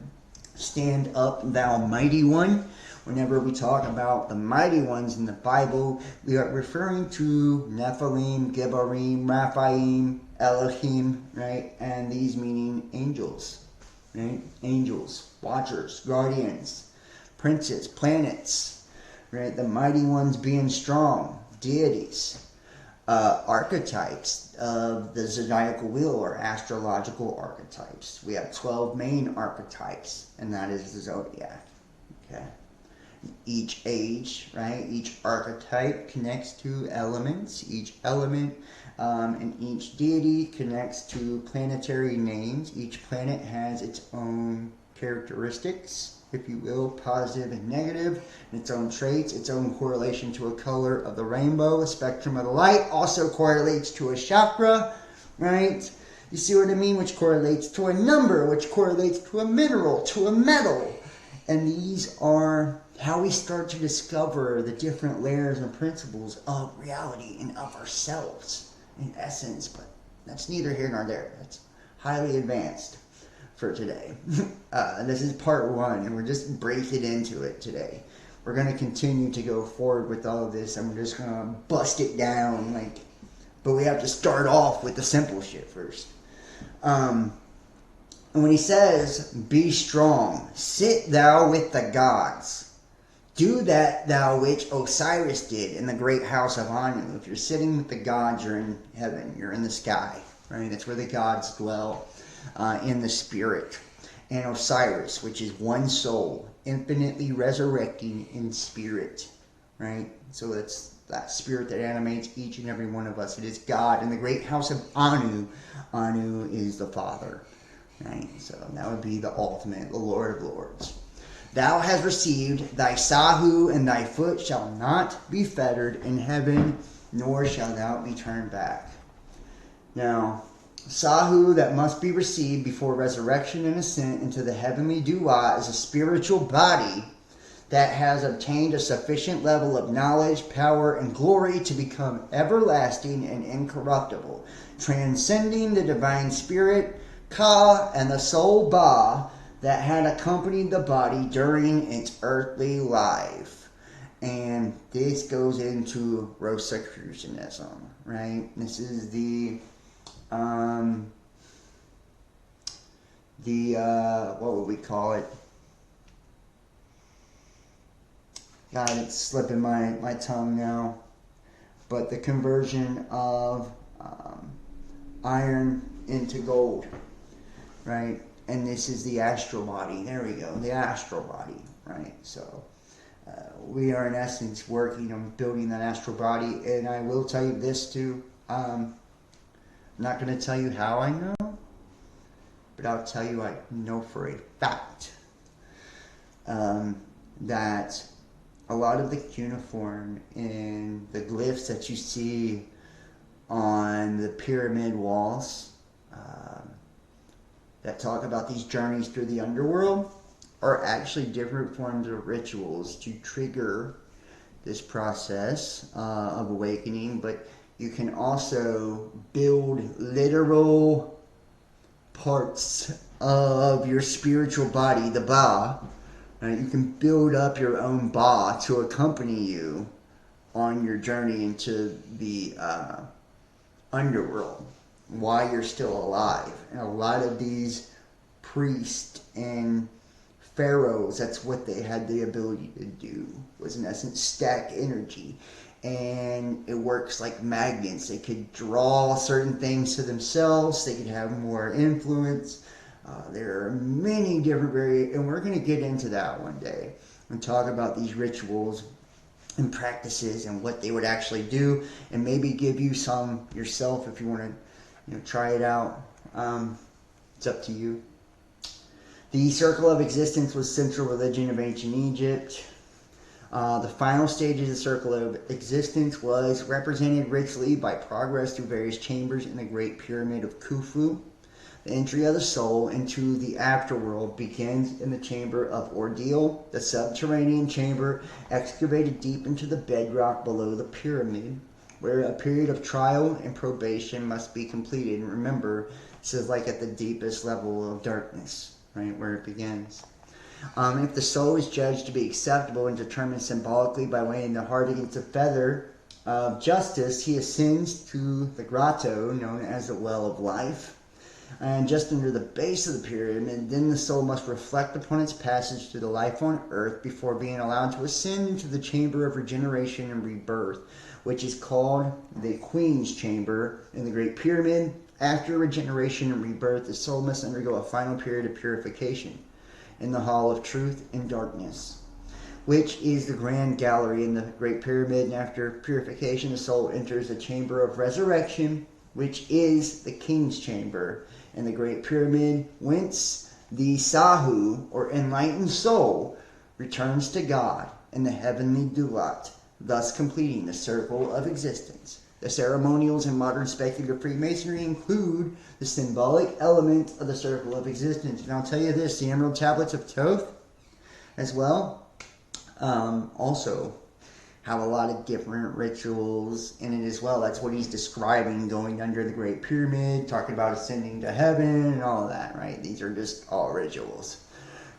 stand up, thou mighty one. Whenever we talk about the mighty ones in the Bible, we are referring to Nephilim, Gibborim, Raphaim, Elohim, right? And these meaning angels, right? Angels, watchers, guardians, princes, planets, right? The mighty ones being strong, deities, archetypes of the zodiacal wheel, or astrological archetypes. We have 12 main archetypes, and that is the zodiac. Okay. Each age, right? Each archetype connects to elements. Each element and each deity connects to planetary names. Each planet has its own characteristics, if you will, positive and negative, and its own traits, its own correlation to a color of the rainbow. A spectrum of the light also correlates to a chakra, right? You see what I mean? Which correlates to a number, which correlates to a mineral, to a metal. And these are how we start to discover the different layers and principles of reality and of ourselves, in essence. But that's neither here nor there. That's highly advanced for today. This is part one, and we're just breaking into it today. We're going to continue to go forward with all of this, and we're just going to bust it down, but we have to start off with the simple shit first. And when he says, be strong, sit thou with the gods, Do that thou which Osiris did in the great house of Anu. If you're sitting with the gods, you're in heaven. You're in the sky, right? That's where the gods dwell, in the spirit. And Osiris, which is one soul, infinitely resurrecting in spirit, right? So that's that spirit that animates each and every one of us. It is God in the great house of Anu. Anu is the Father, right? So that would be the ultimate, the Lord of Lords. Thou hast received thy sahu, and thy foot shall not be fettered in heaven, nor shall thou be turned back. Now, sahu that must be received before resurrection and ascent into the heavenly du'a is a spiritual body that has obtained a sufficient level of knowledge, power, and glory to become everlasting and incorruptible, transcending the divine spirit, Ka, and the soul Ba, that had accompanied the body during its earthly life. And this goes into Rosicrucianism, right? This is the what would we call it? God, it's slipping my tongue now. But the conversion of iron into gold, right? And this is the astral body. There we go, the astral body, right? So we are in essence working on building that astral body. And I will tell you this too. I'm not going to tell you how I know, but I'll tell you I know for a fact that a lot of the cuneiform and the glyphs that you see on the pyramid walls that talk about these journeys through the underworld are actually different forms of rituals to trigger this process of awakening. But you can also build literal parts of your spiritual body, the Ba. Right? You can build up your own Ba to accompany you on your journey into the underworld while you're still alive. And a lot of these priests and pharaohs, that's what they had the ability to do, was in essence stack energy. And it works like magnets. They could draw certain things to themselves. They could have more influence. There are many different and we're going to get into that one day and talk about these rituals and practices and what they would actually do, and maybe give you some yourself if you want to, try it out. It's up to you. The circle of existence was central religion of ancient Egypt. The final stage of the circle of existence was represented richly by progress through various chambers in the Great Pyramid of Khufu. The entry of the soul into the afterworld begins in the chamber of ordeal, the subterranean chamber excavated deep into the bedrock below the pyramid, where a period of trial and probation must be completed. And remember, this is like at the deepest level of darkness, right, where it begins. If the soul is judged to be acceptable and determined symbolically by weighing the heart against the feather of justice, he ascends to the grotto known as the Well of Life. And just under the base of the pyramid, then the soul must reflect upon its passage through the life on earth before being allowed to ascend into the chamber of regeneration and rebirth, which is called the Queen's Chamber in the Great Pyramid. After regeneration and rebirth, the soul must undergo a final period of purification in the Hall of Truth and Darkness, which is the Grand Gallery in the Great Pyramid. And after purification, the soul enters the Chamber of Resurrection, which is the King's Chamber in the Great Pyramid, whence the Sahu, or enlightened soul, returns to God in the heavenly duat, thus completing the circle of existence. The ceremonials in modern speculative Freemasonry include the symbolic element of the circle of existence. And I'll tell you this, the Emerald Tablets of Thoth as well also have a lot of different rituals in it as well. That's what he's describing, going under the Great Pyramid, talking about ascending to heaven and all of that, right? These are just all rituals,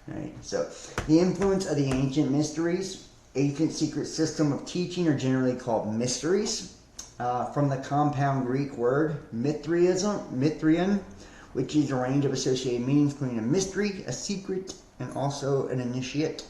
right? So the influence of the ancient mysteries, ancient secret system of teaching, are generally called mysteries, from the compound Greek word Mithrian, which is a range of associated meanings, including a mystery, a secret, and also an initiate.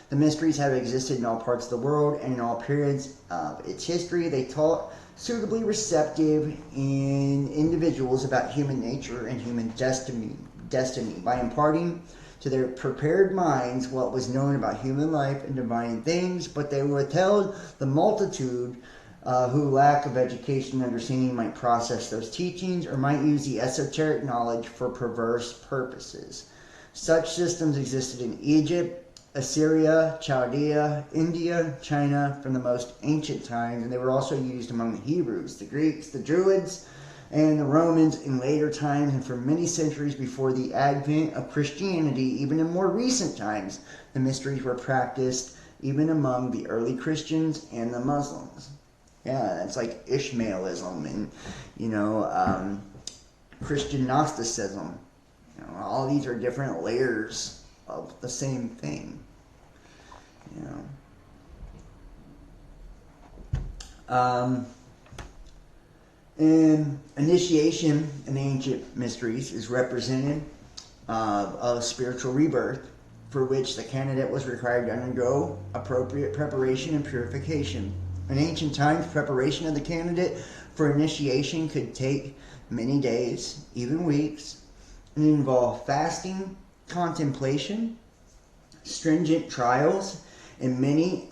The mysteries have existed in all parts of the world and in all periods of its history. They taught suitably receptive in individuals about human nature and human destiny by imparting to their prepared minds what was known about human life and divine things, but they withheld the multitude who, lack of education and understanding, might process those teachings or might use the esoteric knowledge for perverse purposes. Such systems existed in Egypt, Assyria, Chaldea, India, China from the most ancient times, and they were also used among the Hebrews, the Greeks, the Druids, and the Romans in later times, and for many centuries before the advent of Christianity. Even in more recent times, the mysteries were practiced even among the early Christians and the Muslims. Yeah, it's like Ishmaelism and, Christian Gnosticism. All these are different layers of the same thing. And initiation in ancient mysteries is represented of a spiritual rebirth for which the candidate was required to undergo appropriate preparation and purification. In ancient times, preparation of the candidate for initiation could take many days, even weeks, and involve fasting, contemplation, stringent trials, and many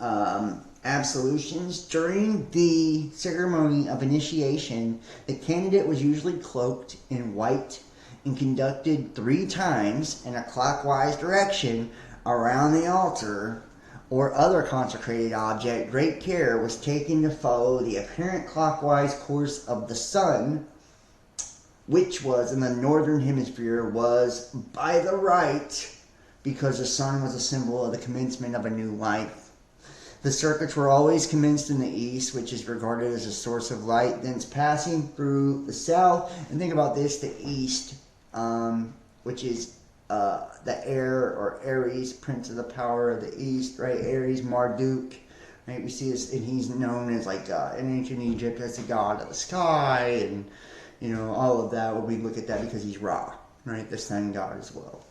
absolutions. During the ceremony of initiation, the candidate was usually cloaked in white and conducted 3 times in a clockwise direction around the altar or other consecrated object. Great care was taken to follow the apparent clockwise course of the sun, which was in the northern hemisphere, was by the right, because the sun was a symbol of the commencement of a new life. The circuits were always commenced in the east, which is regarded as a source of light, thence passing through the south. And think about this, the east, which is the air or Aries, prince of the power of the east, right? Aries, Marduk, right? We see this, and he's known as in ancient Egypt as the god of the sky, and all of that. Well, we look at that because he's Ra, right? The sun god as well.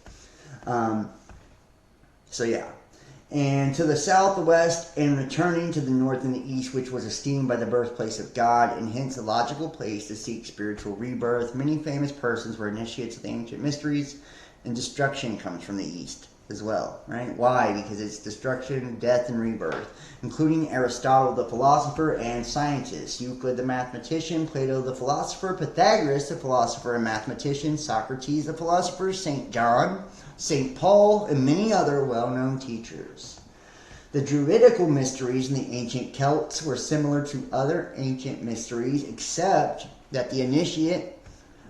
And to the south, the west, and returning to the north and the east, which was esteemed by the birthplace of God, and hence a logical place to seek spiritual rebirth. Many famous persons were initiates of the ancient mysteries, and destruction comes from the east as well, right? Why? Because it's destruction, death, and rebirth, including Aristotle the philosopher and scientist, Euclid the mathematician, Plato the philosopher, Pythagoras the philosopher and mathematician, Socrates the philosopher, St. John, St. Paul, and many other well-known teachers. The Druidical mysteries in the ancient Celts were similar to other ancient mysteries, except that the initiate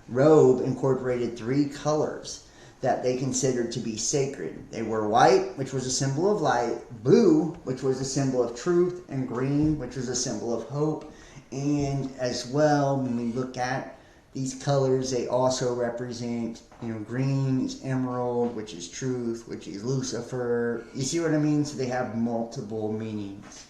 robe incorporated 3 colors that they considered to be sacred. They were white, which was a symbol of light, blue, which was a symbol of truth, and green, which was a symbol of hope. And as well, when we look at these colors, they also represent, green is emerald, which is truth, which is Lucifer. You see what I mean? So they have multiple meanings.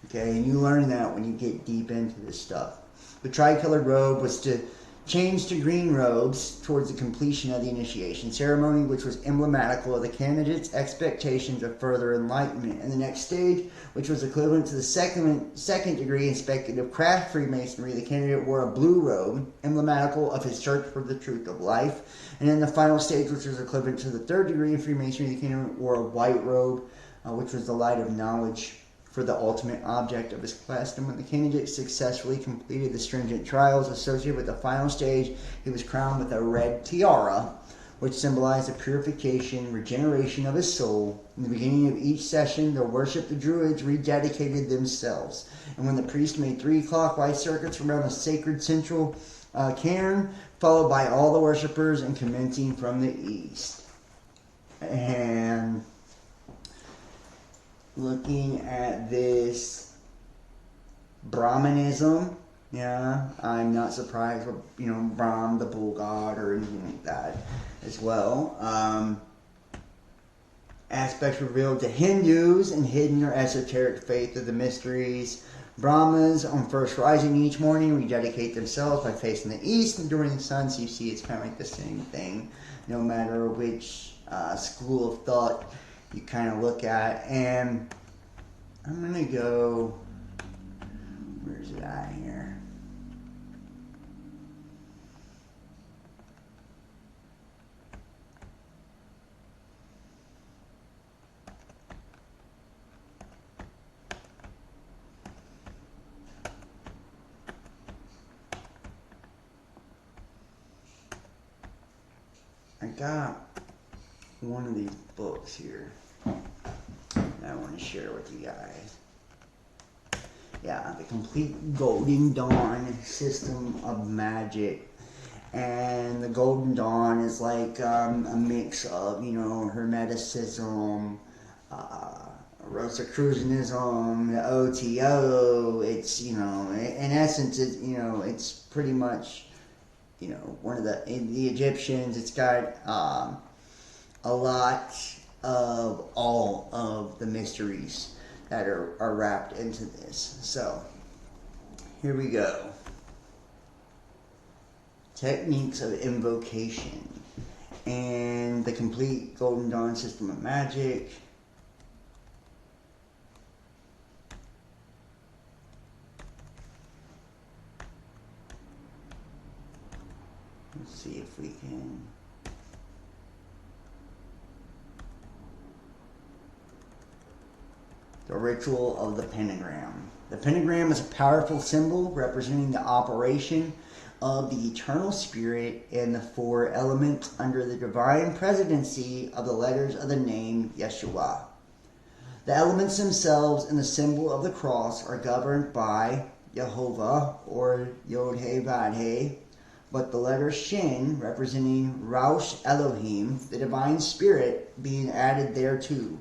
Okay, and you learn that when you get deep into this stuff. The tricolored robe was to change to green robes towards the completion of the initiation ceremony, which was emblematical of the candidate's expectations of further enlightenment. In the next stage, which was equivalent to the second degree in speculative craft Freemasonry, the candidate wore a blue robe, emblematical of his search for the truth of life. And in the final stage, which was equivalent to the 3rd degree in Freemasonry, the candidate wore a white robe, which was the light of knowledge for the ultimate object of his quest. And when the candidate successfully completed the stringent trials associated with the final stage, he was crowned with a red tiara, which symbolized the purification, regeneration of his soul. In the beginning of each session, the worship the Druids rededicated themselves. And when the priest made 3 clockwise circuits around the sacred central cairn, followed by all the worshippers, and commencing from the east. And looking at this Brahmanism, I'm not surprised with, Brahm, the bull god, or anything like that as well. Aspects revealed to Hindus and hidden or esoteric faith of the mysteries. Brahmas, on first rising each morning, rededicate themselves by facing the east and during the sun. So you see, it's kind of like the same thing, no matter which school of thought you kind of look at. And I'm going to go, where's it at here? I got one of these books here that I want to share with you guys. Yeah, the Complete Golden Dawn System of Magic. And the Golden Dawn is like a mix of, you know, Hermeticism, Rosicrucianism, the OTO. It's, you know, in essence, it, you know, it's pretty much, you know, one of the Egyptians. It's got a lot of all of the mysteries that are wrapped into this. So here we go. Techniques of invocation and the Complete Golden Dawn System of Magic. Let's see if we can. The ritual of the pentagram. The pentagram is a powerful symbol representing the operation of the eternal spirit and the four elements under the divine presidency of the letters of the name Yeshua. The elements themselves and the symbol of the cross are governed by Jehovah or Yod-He-Vad-He, but the letter Shin, representing Raush Elohim, the divine spirit, being added thereto.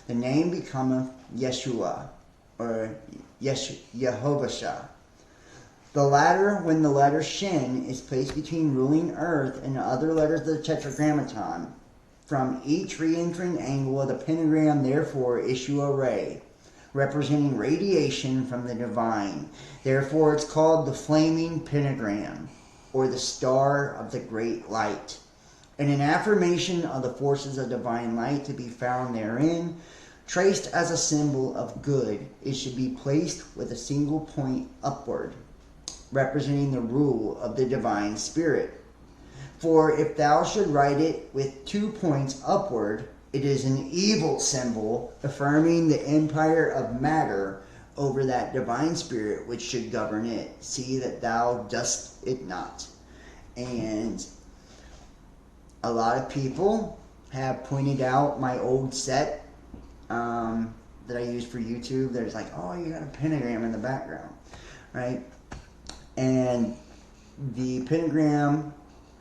The name becometh Yeshua, or Yehovah. The latter, when the letter Shin is placed between ruling earth and the other letters of the Tetragrammaton, from each re-entering angle of the pentagram therefore issue a ray, representing radiation from the divine. Therefore it's called the flaming pentagram, or the star of the great light, and an affirmation of the forces of divine light to be found therein. Traced as a symbol of good, it should be placed with a single point upward, representing the rule of the divine spirit. For if thou should write it with 2 points upward, it is an evil symbol, affirming the empire of matter over that divine spirit which should govern it. See that thou dost it not. And a lot of people have pointed out my old set that I use for YouTube. There's like, oh, you got a pentagram in the background, right? And the pentagram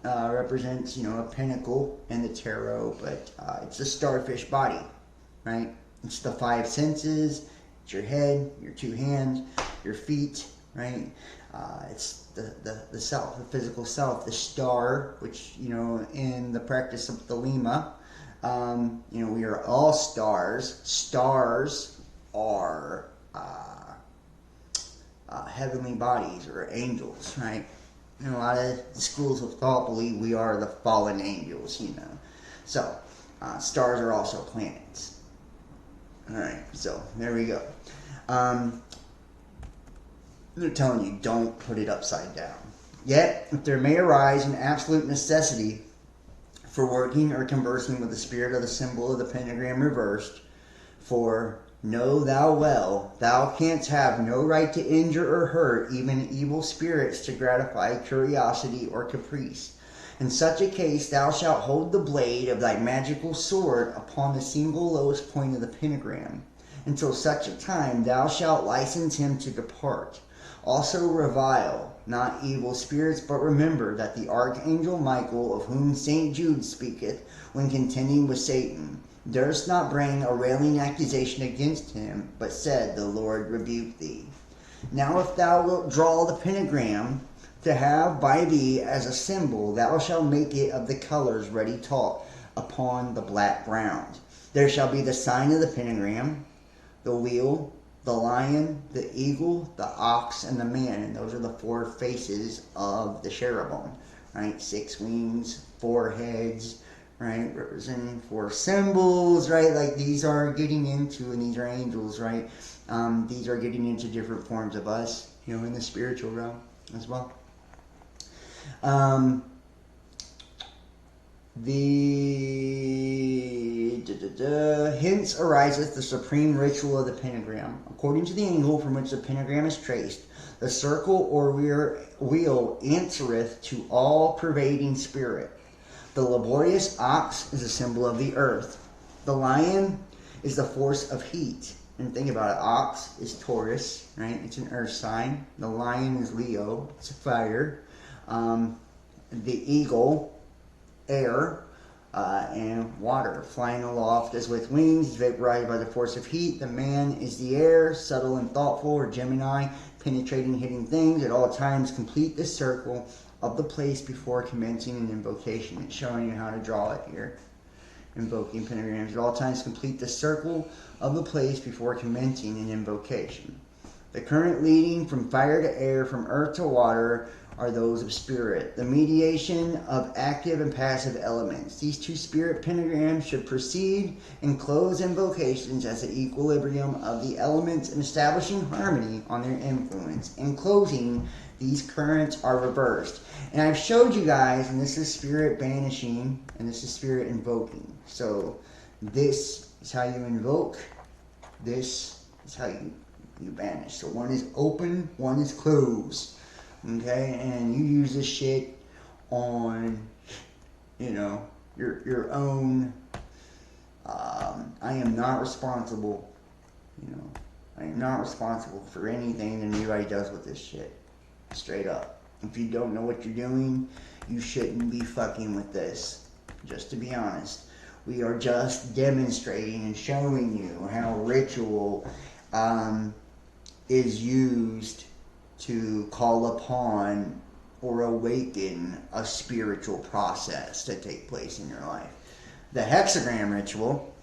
represents, you know, a pentacle in the tarot, but it's a starfish body, right? It's the 5 senses. It's your head, your 2 hands, your feet, right? It's the self, the physical self, the star, which, you know, in the practice of the Lima, you know, we are all stars. Stars are heavenly bodies or angels, right? And a lot of the schools of thought believe we are the fallen angels, you know. So, stars are also planets. Alright, so there we go. They're telling you, don't put it upside down. Yet, if there may arise an absolute necessity for working or conversing with the spirit of the symbol of the pentagram reversed, for know thou well, thou canst have no right to injure or hurt even evil spirits to gratify curiosity or caprice. In such a case, thou shalt hold the blade of thy magical sword upon the single lowest point of the pentagram, until such a time thou shalt license him to depart. Also revile not evil spirits, but remember that the Archangel Michael, of whom St. Jude speaketh, when contending with Satan, durst not bring a railing accusation against him, but said, the Lord rebuke thee. Now if thou wilt draw the pentagram to have by thee as a symbol, thou shalt make it of the colors ready taught upon the black ground. There shall be the sign of the pentagram, the wheel, the lion, the eagle, the ox, and the man. And those are the 4 faces of the cherubim, right? 6 wings, 4 heads, right? Representing 4 symbols, right? Like these are getting into, and these are angels, right? These are getting into different forms of us, you know, in the spiritual realm as well. Hence ariseth the supreme ritual of the pentagram. According to the angle from which the pentagram is traced, the circle or wheel answereth to all pervading spirit. The laborious ox is a symbol of the earth. The lion is the force of heat. And think about it, ox is Taurus, right? It's an earth sign. The lion is Leo, it's a fire. The eagle, air, and water. Flying aloft as with wings, is vaporized by the force of heat. The man is the air, subtle and thoughtful, or Gemini, penetrating, hitting things. At all times complete the circle of the place before commencing an invocation. It's showing you how to draw it here. Invoking pentagrams. At all times complete the circle of the place before commencing an invocation. The current leading from fire to air, from earth to water, are those of spirit. The mediation of active and passive elements. These 2 spirit pentagrams should proceed and close invocations as the equilibrium of the elements and establishing harmony on their influence. In closing, these currents are reversed. And I've showed you guys, and this is spirit banishing, and this is spirit invoking. So this is how you invoke. This is how you banish. So one is open, one is closed. Okay, and you use this shit on, you know, your own. I am not responsible, you know, I am not responsible for anything that anybody does with this shit. Straight up. If you don't know what you're doing, you shouldn't be fucking with this. Just to be honest. We are just demonstrating and showing you how ritual is used to call upon or awaken a spiritual process to take place in your life. The hexagram ritual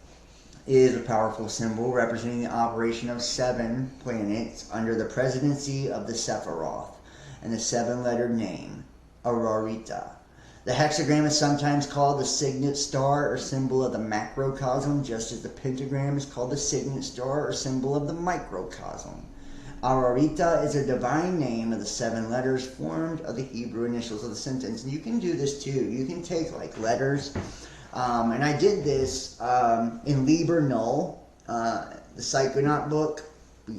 is a powerful symbol representing the operation of 7 planets under the presidency of the Sephiroth and the 7-lettered name, Aurorita. The hexagram is sometimes called the signet star or symbol of the macrocosm, just as the pentagram is called the signet star or symbol of the microcosm. Aurorita is a divine name of the 7 letters formed of the Hebrew initials of the sentence. And you can do this too. You can take like letters. And I did this in Liber Null, the Psychonaut book.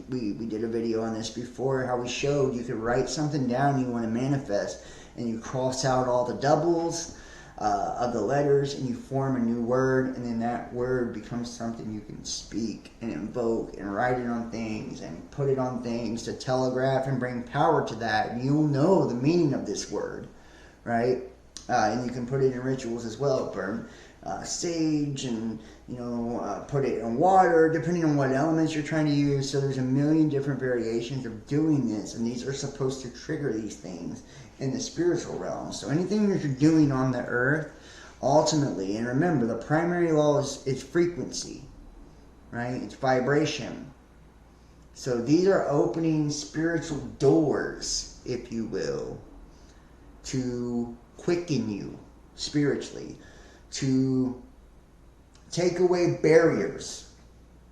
We did a video on this before, how we showed you could write something down you want to manifest. And you cross out all the doubles of the letters and you form a new word, and then that word becomes something you can speak and invoke and write it on things and put it on things to telegraph and bring power to that. And you'll know the meaning of this word, right? And you can put it in rituals as well. Burn sage and, you know, put it in water, depending on what elements you're trying to use. So there's a million different variations of doing this, and these are supposed to trigger these things in the spiritual realm. So anything that you're doing on the earth, ultimately, and remember, the primary law is frequency, right? It's vibration. So these are opening spiritual doors, if you will, to quicken you spiritually, to take away barriers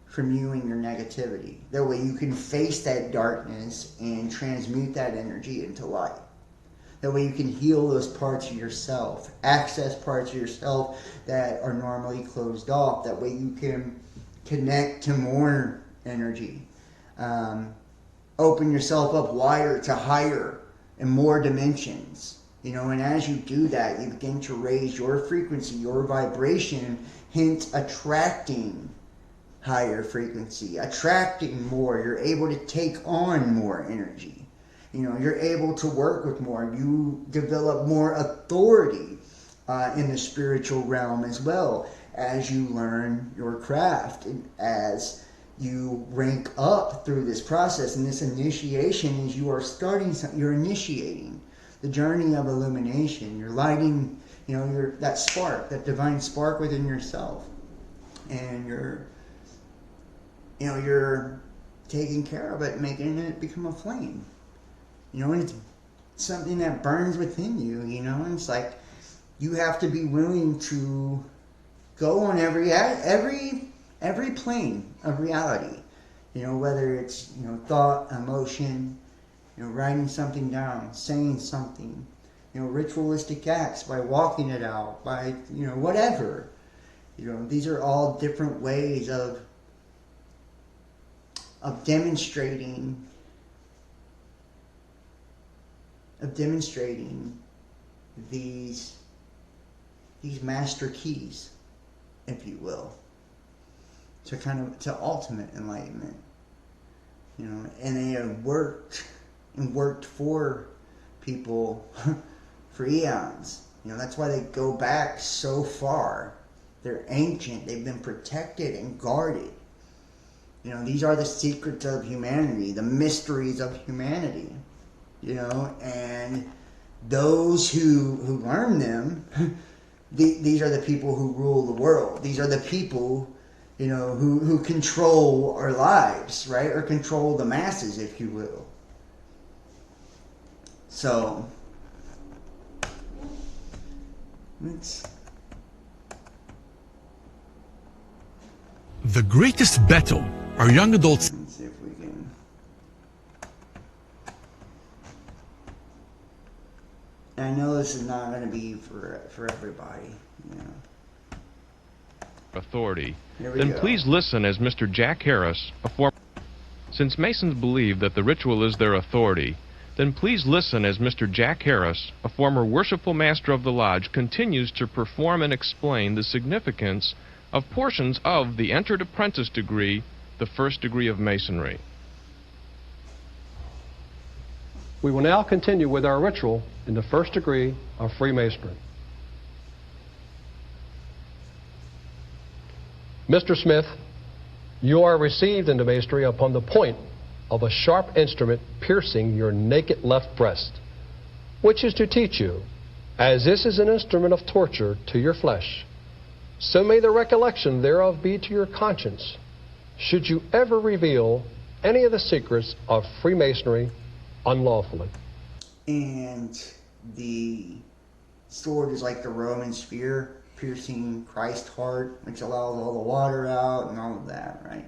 from you and your negativity. That way you can face that darkness and transmute that energy into light. That way you can heal those parts of yourself, access parts of yourself that are normally closed off. That way you can connect to more energy. Open yourself up wider to higher and more dimensions. You know, and as you do that, you begin to raise your frequency, your vibration, hence attracting higher frequency, attracting more. You're able to take on more energy. You know, you're able to work with more. You develop more authority in the spiritual realm as well as you learn your craft and as you rank up through this process. And this initiation is you are starting something, you're initiating the journey of illumination. You're lighting, you know, that spark, that divine spark within yourself. And you're taking care of it, making it become a flame. You know, and it's something that burns within you, you know, and it's like you have to be willing to go on every plane of reality. You know, whether it's, you know, thought, emotion, you know, writing something down, saying something, you know, ritualistic acts, by walking it out, by, you know, whatever. You know, these are all different ways of demonstrating these master keys, if you will, to ultimate enlightenment. You know, and they have worked for people for eons. You know, that's why they go back so far. They're ancient. They've been protected and guarded. You know, these are the secrets of humanity, the mysteries of humanity. You know, and those who learn them, these are the people who rule the world. These are the people, you know, who control our lives, right? Or control the masses, if you will. So, the greatest battle our young adults... Let's see if we can... I know this is not going to be for everybody, you know. Authority, then go. Please listen as Mr. Jack Harris, a former... Since Masons believe that the ritual is their authority, then please listen as Mr. Jack Harris, a former worshipful master of the Lodge, continues to perform and explain the significance of portions of the entered apprentice degree, the first degree of Masonry. We will now continue with our ritual in the first degree of Freemasonry. Mr. Smith, you are received into Masonry upon the point of a sharp instrument piercing your naked left breast, which is to teach you, as this is an instrument of torture to your flesh, so may the recollection thereof be to your conscience, should you ever reveal any of the secrets of Freemasonry unlawfully. And the sword is like the Roman spear, piercing Christ's heart, which allows all the water out and all of that, right?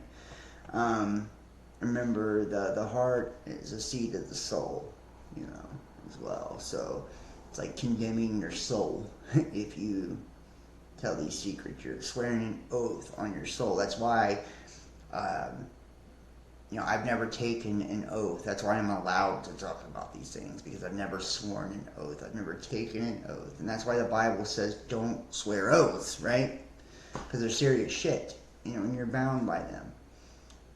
Remember, the heart is a seat of the soul, you know, as well. So it's like condemning your soul if you tell these secrets. You're swearing an oath on your soul. That's why, you know, I've never taken an oath. That's why I'm allowed to talk about these things, because I've never sworn an oath. I've never taken an oath. And that's why the Bible says don't swear oaths, right? Because they're serious shit, you know, and you're bound by them.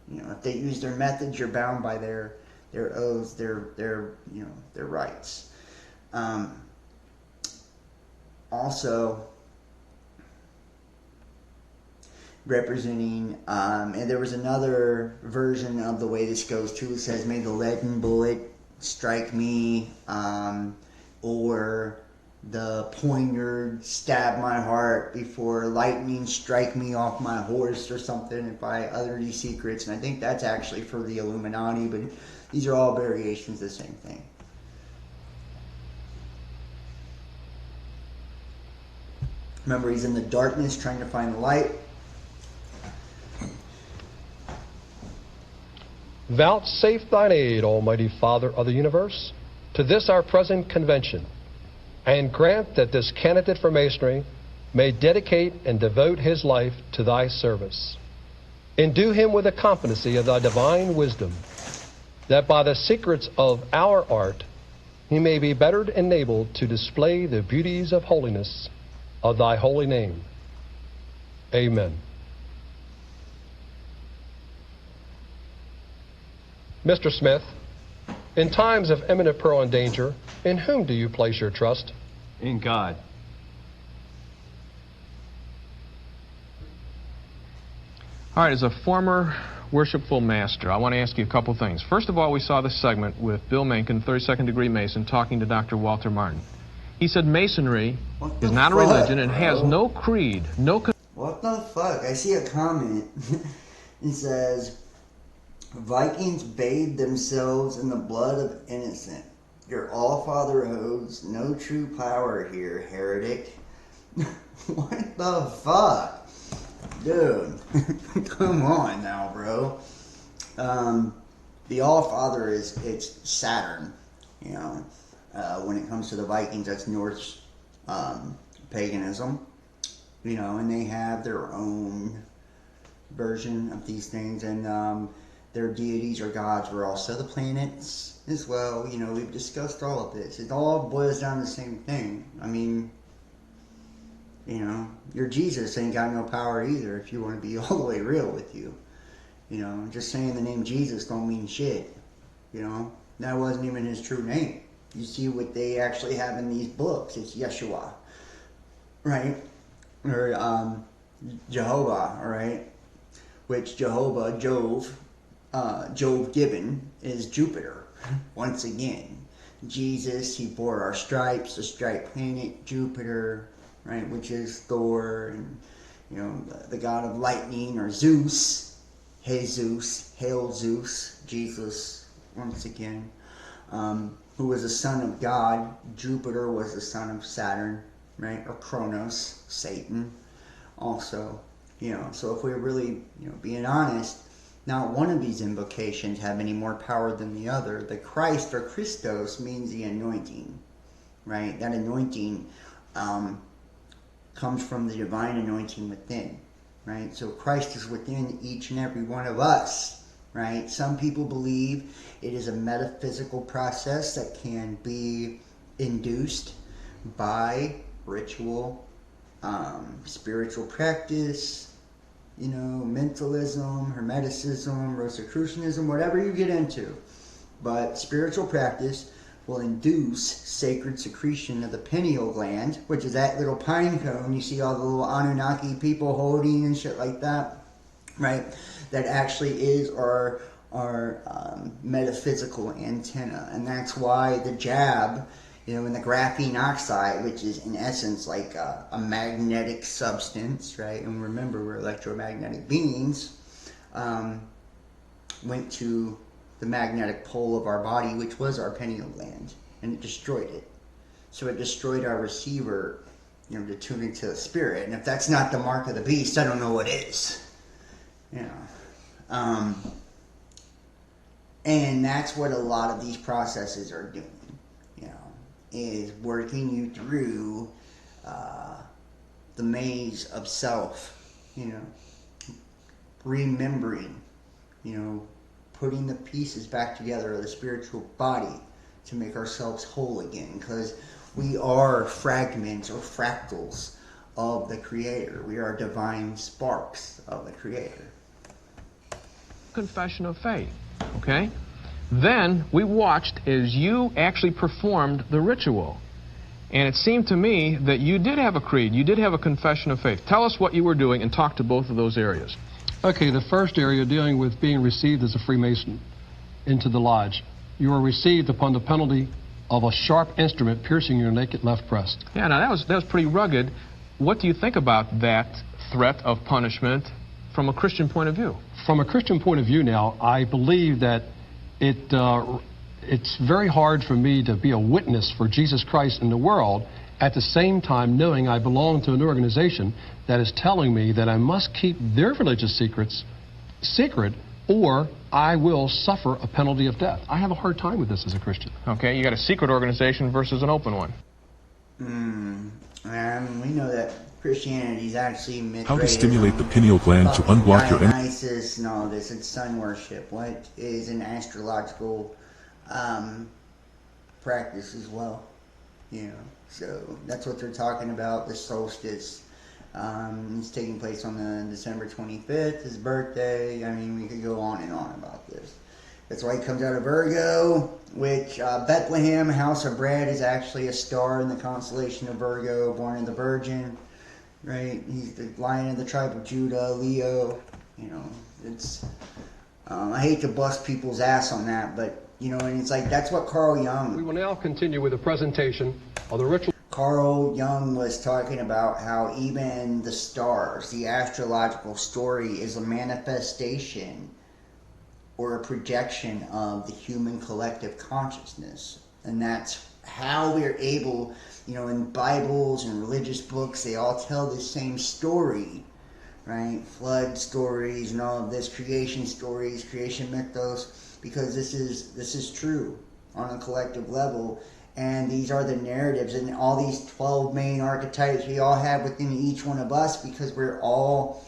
You know, if they use their methods, you're bound by their oaths, their you know, their rights. Also, representing, and there was another version of the way this goes too. It says, may the leaden bullet strike me, or the poignard stab my heart before lightning strike me off my horse, or something, if I utter these secrets. And I think that's actually for the Illuminati, but these are all variations of the same thing. Remember, he's in the darkness trying to find the light. Vouchsafe thine aid, Almighty Father of the universe, to this our present convention, and grant that this candidate for Masonry may dedicate and devote his life to thy service. Endue him with the competency of thy divine wisdom, that by the secrets of our art he may be better enabled to display the beauties of holiness of thy holy name. Amen. Mr. Smith, in times of imminent peril and danger, in whom do you place your trust? In God. All right, as a former worshipful master, I want to ask you a couple things. First of all, we saw this segment with Bill Mencken, 32nd degree Mason, talking to Dr. Walter Martin. He said Masonry is not a religion and has no creed, no... What the fuck? I see a comment. It says, Vikings bathed themselves in the blood of innocent. Your all-father holds no true power here, heretic. What the fuck? Dude, come on now, bro. The All-Father it's Saturn, you know. When it comes to the Vikings, that's Norse paganism, you know, and they have their own version of these things, and their deities or gods were also the planets as well. You know, we've discussed all of this. It all boils down to the same thing. I mean, you know, your Jesus ain't got no power either, if you want to be all the way real with you. You know, just saying the name Jesus don't mean shit. You know, that wasn't even his true name. You see what they actually have in these books. It's Yeshua, right? Or Jehovah, right? Which Jehovah, Jove given is Jupiter, once again. Jesus, he bore our stripes, the stripe planet, Jupiter, right, which is Thor, and, you know, the god of lightning, or Zeus, Jesus, Hail Zeus, Jesus, once again, who was a son of God. Jupiter was the son of Saturn, right, or Kronos, Satan, also, you know. So if we're really, you know, being honest, not one of these invocations have any more power than the other. The Christ, or Christos, means the anointing, right? That anointing comes from the divine anointing within, right? So Christ is within each and every one of us, right? Some people believe it is a metaphysical process that can be induced by ritual, spiritual practice, you know, mentalism, hermeticism, Rosicrucianism, whatever you get into. But spiritual practice will induce sacred secretion of the pineal gland, which is that little pine cone you see all the little Anunnaki people holding and shit like that, right? That actually is our metaphysical antenna. And that's why the jab, you know, in the graphene oxide, which is in essence like a magnetic substance, right? And remember, we're electromagnetic beings, went to the magnetic pole of our body, which was our pineal gland, and it destroyed it. So it destroyed our receiver, you know, to tune into the spirit. And if that's not the mark of the beast, I don't know what is. You know. And that's what a lot of these processes are doing, you know, is working you through the maze of self, you know, remembering, you know, putting the pieces back together of the spiritual body to make ourselves whole again, because we are fragments or fractals of the Creator. We are divine sparks of the Creator. Confession of faith, okay? Then we watched as you actually performed the ritual. And it seemed to me that you did have a creed, you did have a confession of faith. Tell us what you were doing and talk to both of those areas. Okay, the first area dealing with being received as a Freemason into the lodge. You were received upon the penalty of a sharp instrument piercing your naked left breast. Yeah, now that was pretty rugged. What do you think about that threat of punishment from a Christian point of view? From a Christian point of view now, I believe that it's very hard for me to be a witness for Jesus Christ in the world at the same time knowing I belong to an organization that is telling me that I must keep their religious secrets secret or I will suffer a penalty of death. I have a hard time with this as a Christian. Okay, you got a secret organization versus an open one. We know that Christianity is actually How to stimulate the pineal gland to unblock your energy. Dionysus and all this. It's sun worship. What is an astrological practice as well? You know, so that's what they're talking about. The solstice. It's taking place on the December 25th, his birthday. I mean, we could go on and on about this. That's why he comes out of Virgo, which Bethlehem, House of Bread, is actually a star in the constellation of Virgo, born of the Virgin, right? He's the lion of the tribe of Judah, Leo. You know, it's, I hate to bust people's ass on that, but, you know, and it's like, that's what Carl Jung... We will now continue with a presentation of the ritual... Carl Jung was talking about how even the stars, the astrological story, is a manifestation or a projection of the human collective consciousness. And that's how we're able, you know, in Bibles and religious books, they all tell the same story, right? Flood stories and all of this, creation stories, creation mythos, because this is true on a collective level. And these are the narratives and all these 12 main archetypes we all have within each one of us, because we're all,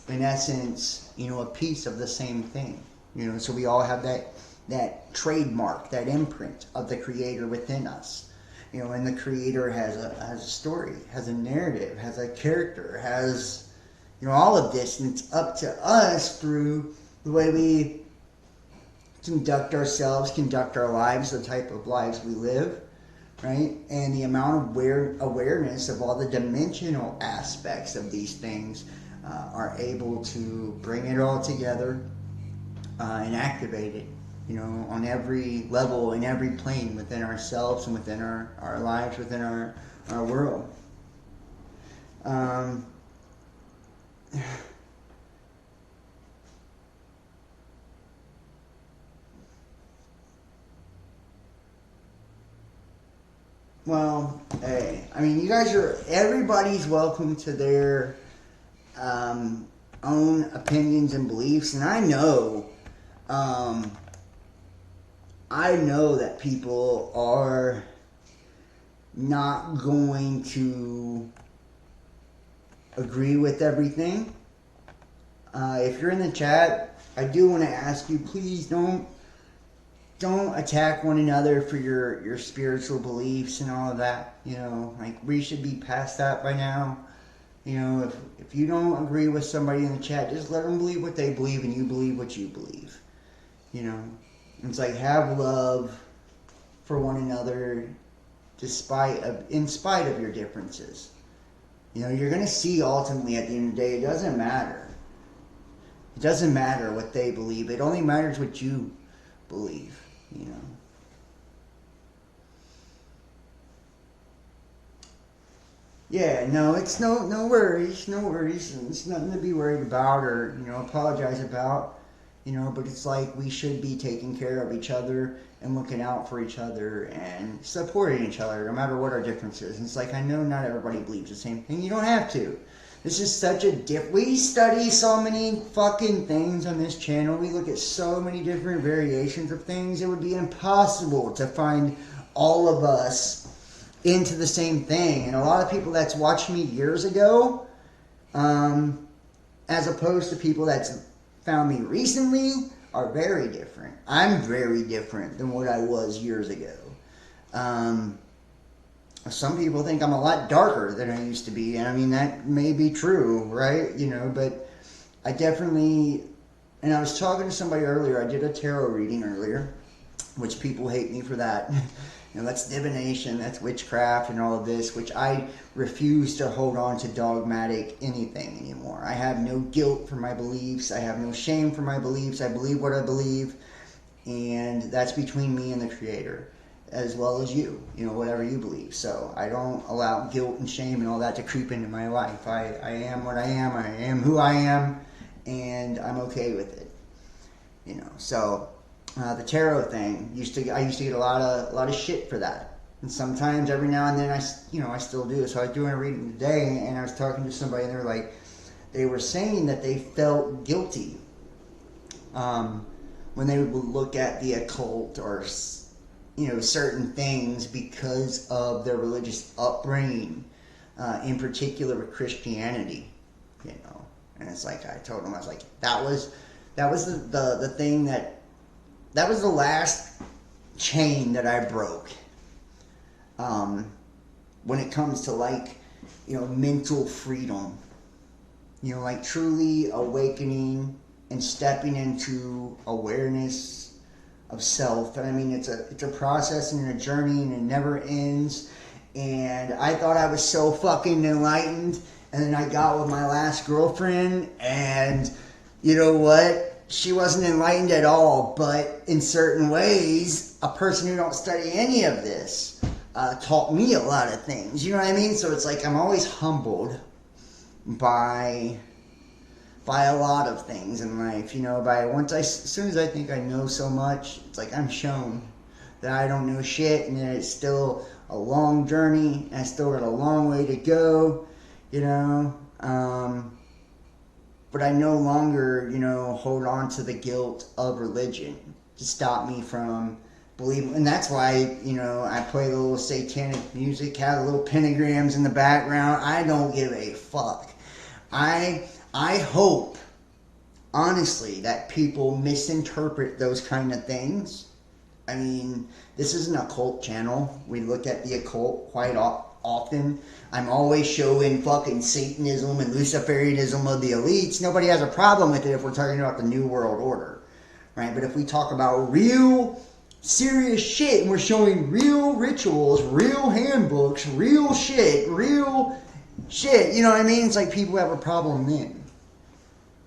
in essence, a piece of the same thing. So we all have that trademark, that imprint of the Creator within us. And the Creator has a story, has a narrative, has a character, has all of this, and it's up to us through the way we conduct ourselves, conduct our lives, the type of lives we live, right? And the amount of awareness of all the dimensional aspects of these things are able to bring it all together and activate it, on every level, in every plane within ourselves and within our lives, within our world. Well, hey, you guys everybody's welcome to their own opinions and beliefs, and I know that people are not going to agree with everything. If you're in the chat, I do want to ask you, please don't attack one another for your spiritual beliefs and all of that. We should be past that by now. If you don't agree with somebody in the chat, just let them believe what they believe and you believe what you believe. It's like, have love for one another in spite of your differences. You're going to see ultimately at the end of the day, it doesn't matter. It doesn't matter what they believe. It only matters what you believe, Yeah, no, it's no worries. It's nothing to be worried about or, apologize about. But it's like we should be taking care of each other and looking out for each other and supporting each other no matter what our differences. And it's like, I know not everybody believes the same thing. You don't have to. This is such a we study so many fucking things on this channel. We look at so many different variations of things. It would be impossible to find all of us into the same thing. And a lot of people that's watched me years ago, as opposed to people that's found me recently, are very different. I'm very different than what I was years ago. Some people think I'm a lot darker than I used to be, and that may be true, right? But I definitely, and I was talking to somebody earlier, I did a tarot reading earlier, which people hate me for that. That's divination, that's witchcraft and all of this, which I refuse to hold on to dogmatic anything anymore. I have no guilt for my beliefs. I have no shame for my beliefs. I believe what I believe, and that's between me and the Creator, as well as you, whatever you believe. So I don't allow guilt and shame and all that to creep into my life. I am what I am who I am, and I'm okay with it. So the tarot thing, I used to get a lot of shit for that. And sometimes, every now and then, I still do. So I was doing a reading today, and I was talking to somebody, and they were saying that they felt guilty when they would look at the occult or certain things because of their religious upbringing, in particular with Christianity, And it's like, I told them, I was like, that was the thing that was the last chain that I broke. When it comes to mental freedom, truly awakening and stepping into awareness of self. And it's a process and a journey, and it never ends. And I thought I was so fucking enlightened, and then I got with my last girlfriend, and you know what? She wasn't enlightened at all, but in certain ways, a person who don't study any of this taught me a lot of things. You know what I mean? So it's like I'm always humbled by a lot of things in life. As soon as I think I know so much, it's like I'm shown that I don't know shit, and that it's still a long journey, and I still got a long way to go. but I no longer, you know, hold on to the guilt of religion to stop me from believing. And that's why, you know, I play the little satanic music, have the little pentagrams in the background. I don't give a fuck. I hope, honestly, that people misinterpret those kind of things. I mean, this is an occult channel. We look at the occult quite often. I'm always showing fucking Satanism and Luciferianism of the elites. Nobody has a problem with it if we're talking about the New World Order, right? But if we talk about real serious shit and we're showing real rituals, real handbooks, real shit, you know what I mean? It's like people have a problem then.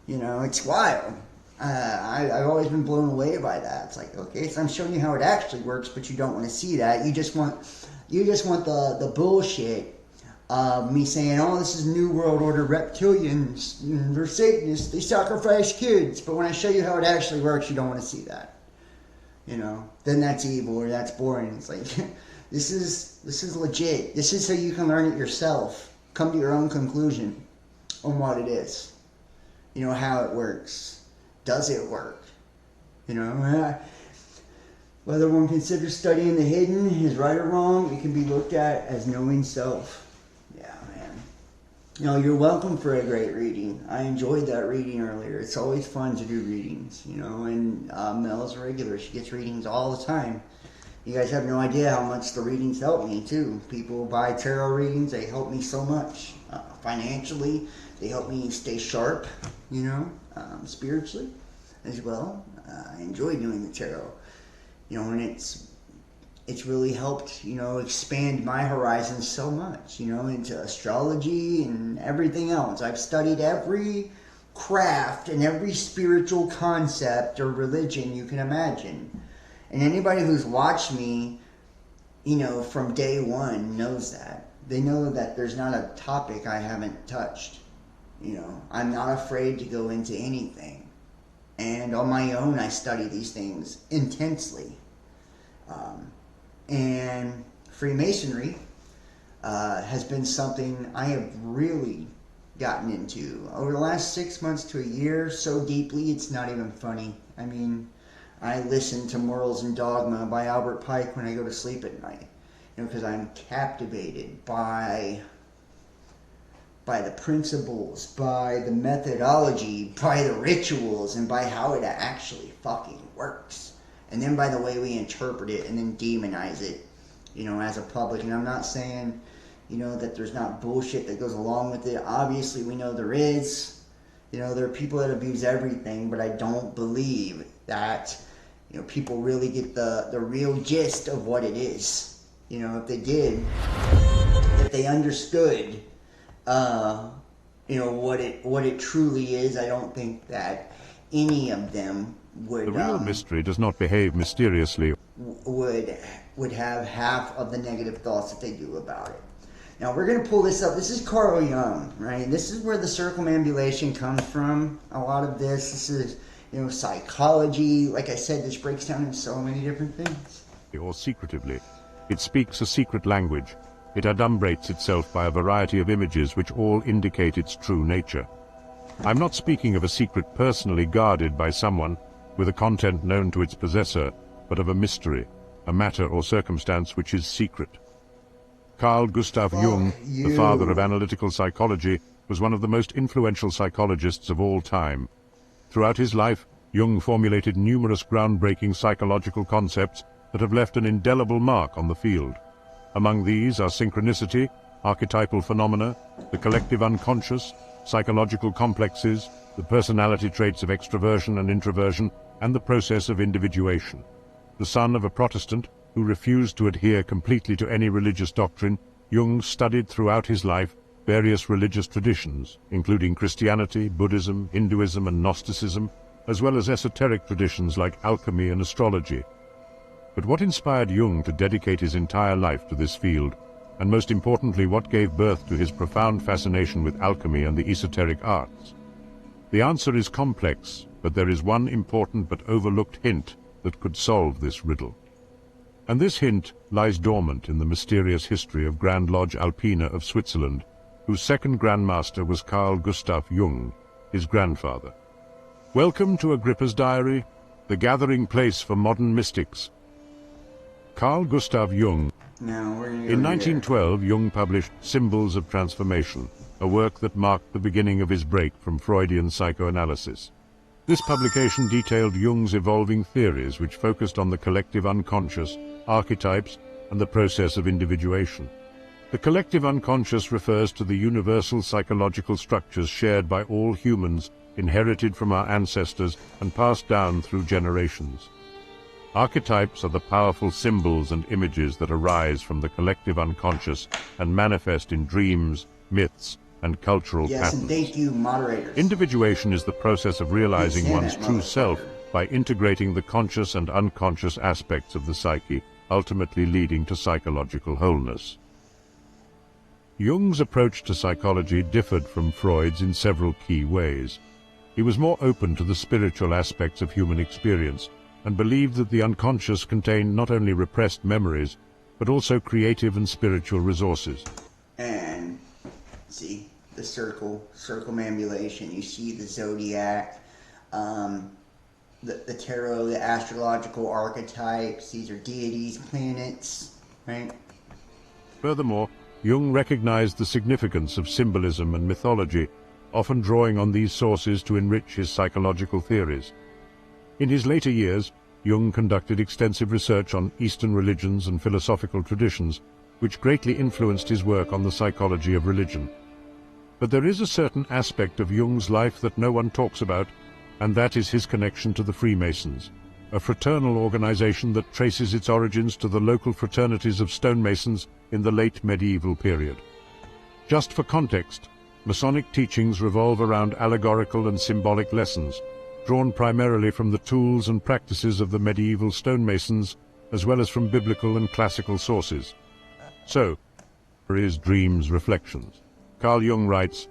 You know, it's wild. I've always been blown away by that. It's like, okay, so I'm showing you how it actually works, but you don't want to see that. You just want the bullshit of me saying, oh, this is New World Order reptilians, they're Satanists, they sacrifice kids. But when I show you how it actually works, you don't want to see that. You know, then that's evil or that's boring. It's like, this is legit. This is so you can learn it yourself. Come to your own conclusion on what it is. You know, how it works. Does it work? You know, whether one considers studying the hidden is right or wrong, it can be looked at as knowing self. Yeah, man. You know, you're welcome for a great reading. I enjoyed that reading earlier. It's always fun to do readings, you know, and Mel's a regular. She gets readings all the time. You guys have no idea how much the readings help me, too. People buy tarot readings. They help me so much. Financially, they help me stay sharp, you know, spiritually as well. I enjoy doing the tarot, you know, and it's really helped, you know, expand my horizons so much, you know, into astrology and everything else. I've studied every craft and every spiritual concept or religion you can imagine. And anybody who's watched me, you know, from day one knows that. They know that there's not a topic I haven't touched. You know, I'm not afraid to go into anything. And on my own, I study these things intensely. And Freemasonry has been something I have really gotten into over the last 6 months to a year, so deeply it's not even funny. I mean, I listen to Morals and Dogma by Albert Pike when I go to sleep at night, you know, because I'm captivated by the principles, by the methodology, by the rituals, and by how it actually fucking works. And then by the way we interpret it and then demonize it, you know, as a public. And I'm not saying, you know, that there's not bullshit that goes along with it. Obviously, we know there is. You know, there are people that abuse everything, but I don't believe that, you know, people really get the real gist of what it is. You know, if they did, if they understood, you know, what it truly is, I don't think that any of them would. The real mystery does not behave mysteriously. Would have half of the negative thoughts that they do about it. Now we're going to pull this up. This is Carl Jung, right? This is where the circumambulation comes from. A lot of this is, you know, psychology. Like I said, this breaks down in so many different things. Or secretively. It speaks a secret language. It adumbrates itself by a variety of images which all indicate its true nature. I'm not speaking of a secret personally guarded by someone with a content known to its possessor, but of a mystery, a matter or circumstance which is secret. Carl Gustav Jung, the father of analytical psychology, was one of the most influential psychologists of all time. Throughout his life, Jung formulated numerous groundbreaking psychological concepts that have left an indelible mark on the field. Among these are synchronicity, archetypal phenomena, the collective unconscious, psychological complexes, the personality traits of extroversion and introversion, and the process of individuation. The son of a Protestant who refused to adhere completely to any religious doctrine, Jung studied throughout his life various religious traditions, including Christianity, Buddhism, Hinduism, and Gnosticism, as well as esoteric traditions like alchemy and astrology. But what inspired Jung to dedicate his entire life to this field, and most importantly, what gave birth to his profound fascination with alchemy and the esoteric arts? The answer is complex, but there is one important but overlooked hint that could solve this riddle. And this hint lies dormant in the mysterious history of Grand Lodge Alpina of Switzerland, whose second Grand Master was Carl Gustav Jung, his grandfather. Welcome to Agrippa's diary, the gathering place for modern mystics. Carl Gustav Jung. In 1912, Jung published Symbols of Transformation, a work that marked the beginning of his break from Freudian psychoanalysis. This publication detailed Jung's evolving theories, which focused on the collective unconscious, archetypes, and the process of individuation. The collective unconscious refers to the universal psychological structures shared by all humans, inherited from our ancestors and passed down through generations. Archetypes are the powerful symbols and images that arise from the collective unconscious and manifest in dreams, myths, and cultural patterns. And thank you, moderators. Individuation is the process of realizing one's true self by integrating the conscious and unconscious aspects of the psyche, ultimately leading to psychological wholeness. Jung's approach to psychology differed from Freud's in several key ways. He was more open to the spiritual aspects of human experience and believed that the unconscious contained not only repressed memories, but also creative and spiritual resources. And see the circumambulation, you see the zodiac, the tarot, the astrological archetypes, these are deities, planets, right? Furthermore, Jung recognized the significance of symbolism and mythology, often drawing on these sources to enrich his psychological theories. In his later years, Jung conducted extensive research on Eastern religions and philosophical traditions, which greatly influenced his work on the psychology of religion. But there is a certain aspect of Jung's life that no one talks about, and that is his connection to the Freemasons, a fraternal organization that traces its origins to the local fraternities of stonemasons in the late medieval period. Just for context, Masonic teachings revolve around allegorical and symbolic lessons, drawn primarily from the tools and practices of the medieval stonemasons, as well as from biblical and classical sources. So, for his dreams reflections, Carl Jung writes,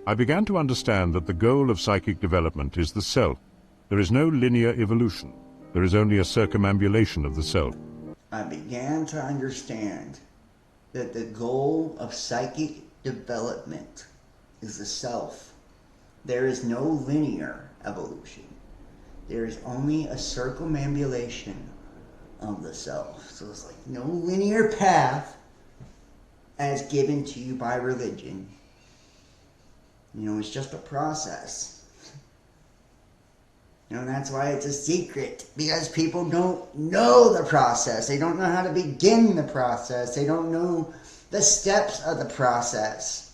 "I began to understand that the goal of psychic development is the self. There is no linear evolution. There is only a circumambulation of the self." I began to understand that the goal of psychic development is the self. There is no linear evolution. There is only a circumambulation of the self. So it's like no linear path as given to you by religion. You know, it's just a process. You know, that's why it's a secret, because people don't know the process. They don't know how to begin the process. They don't know the steps of the process.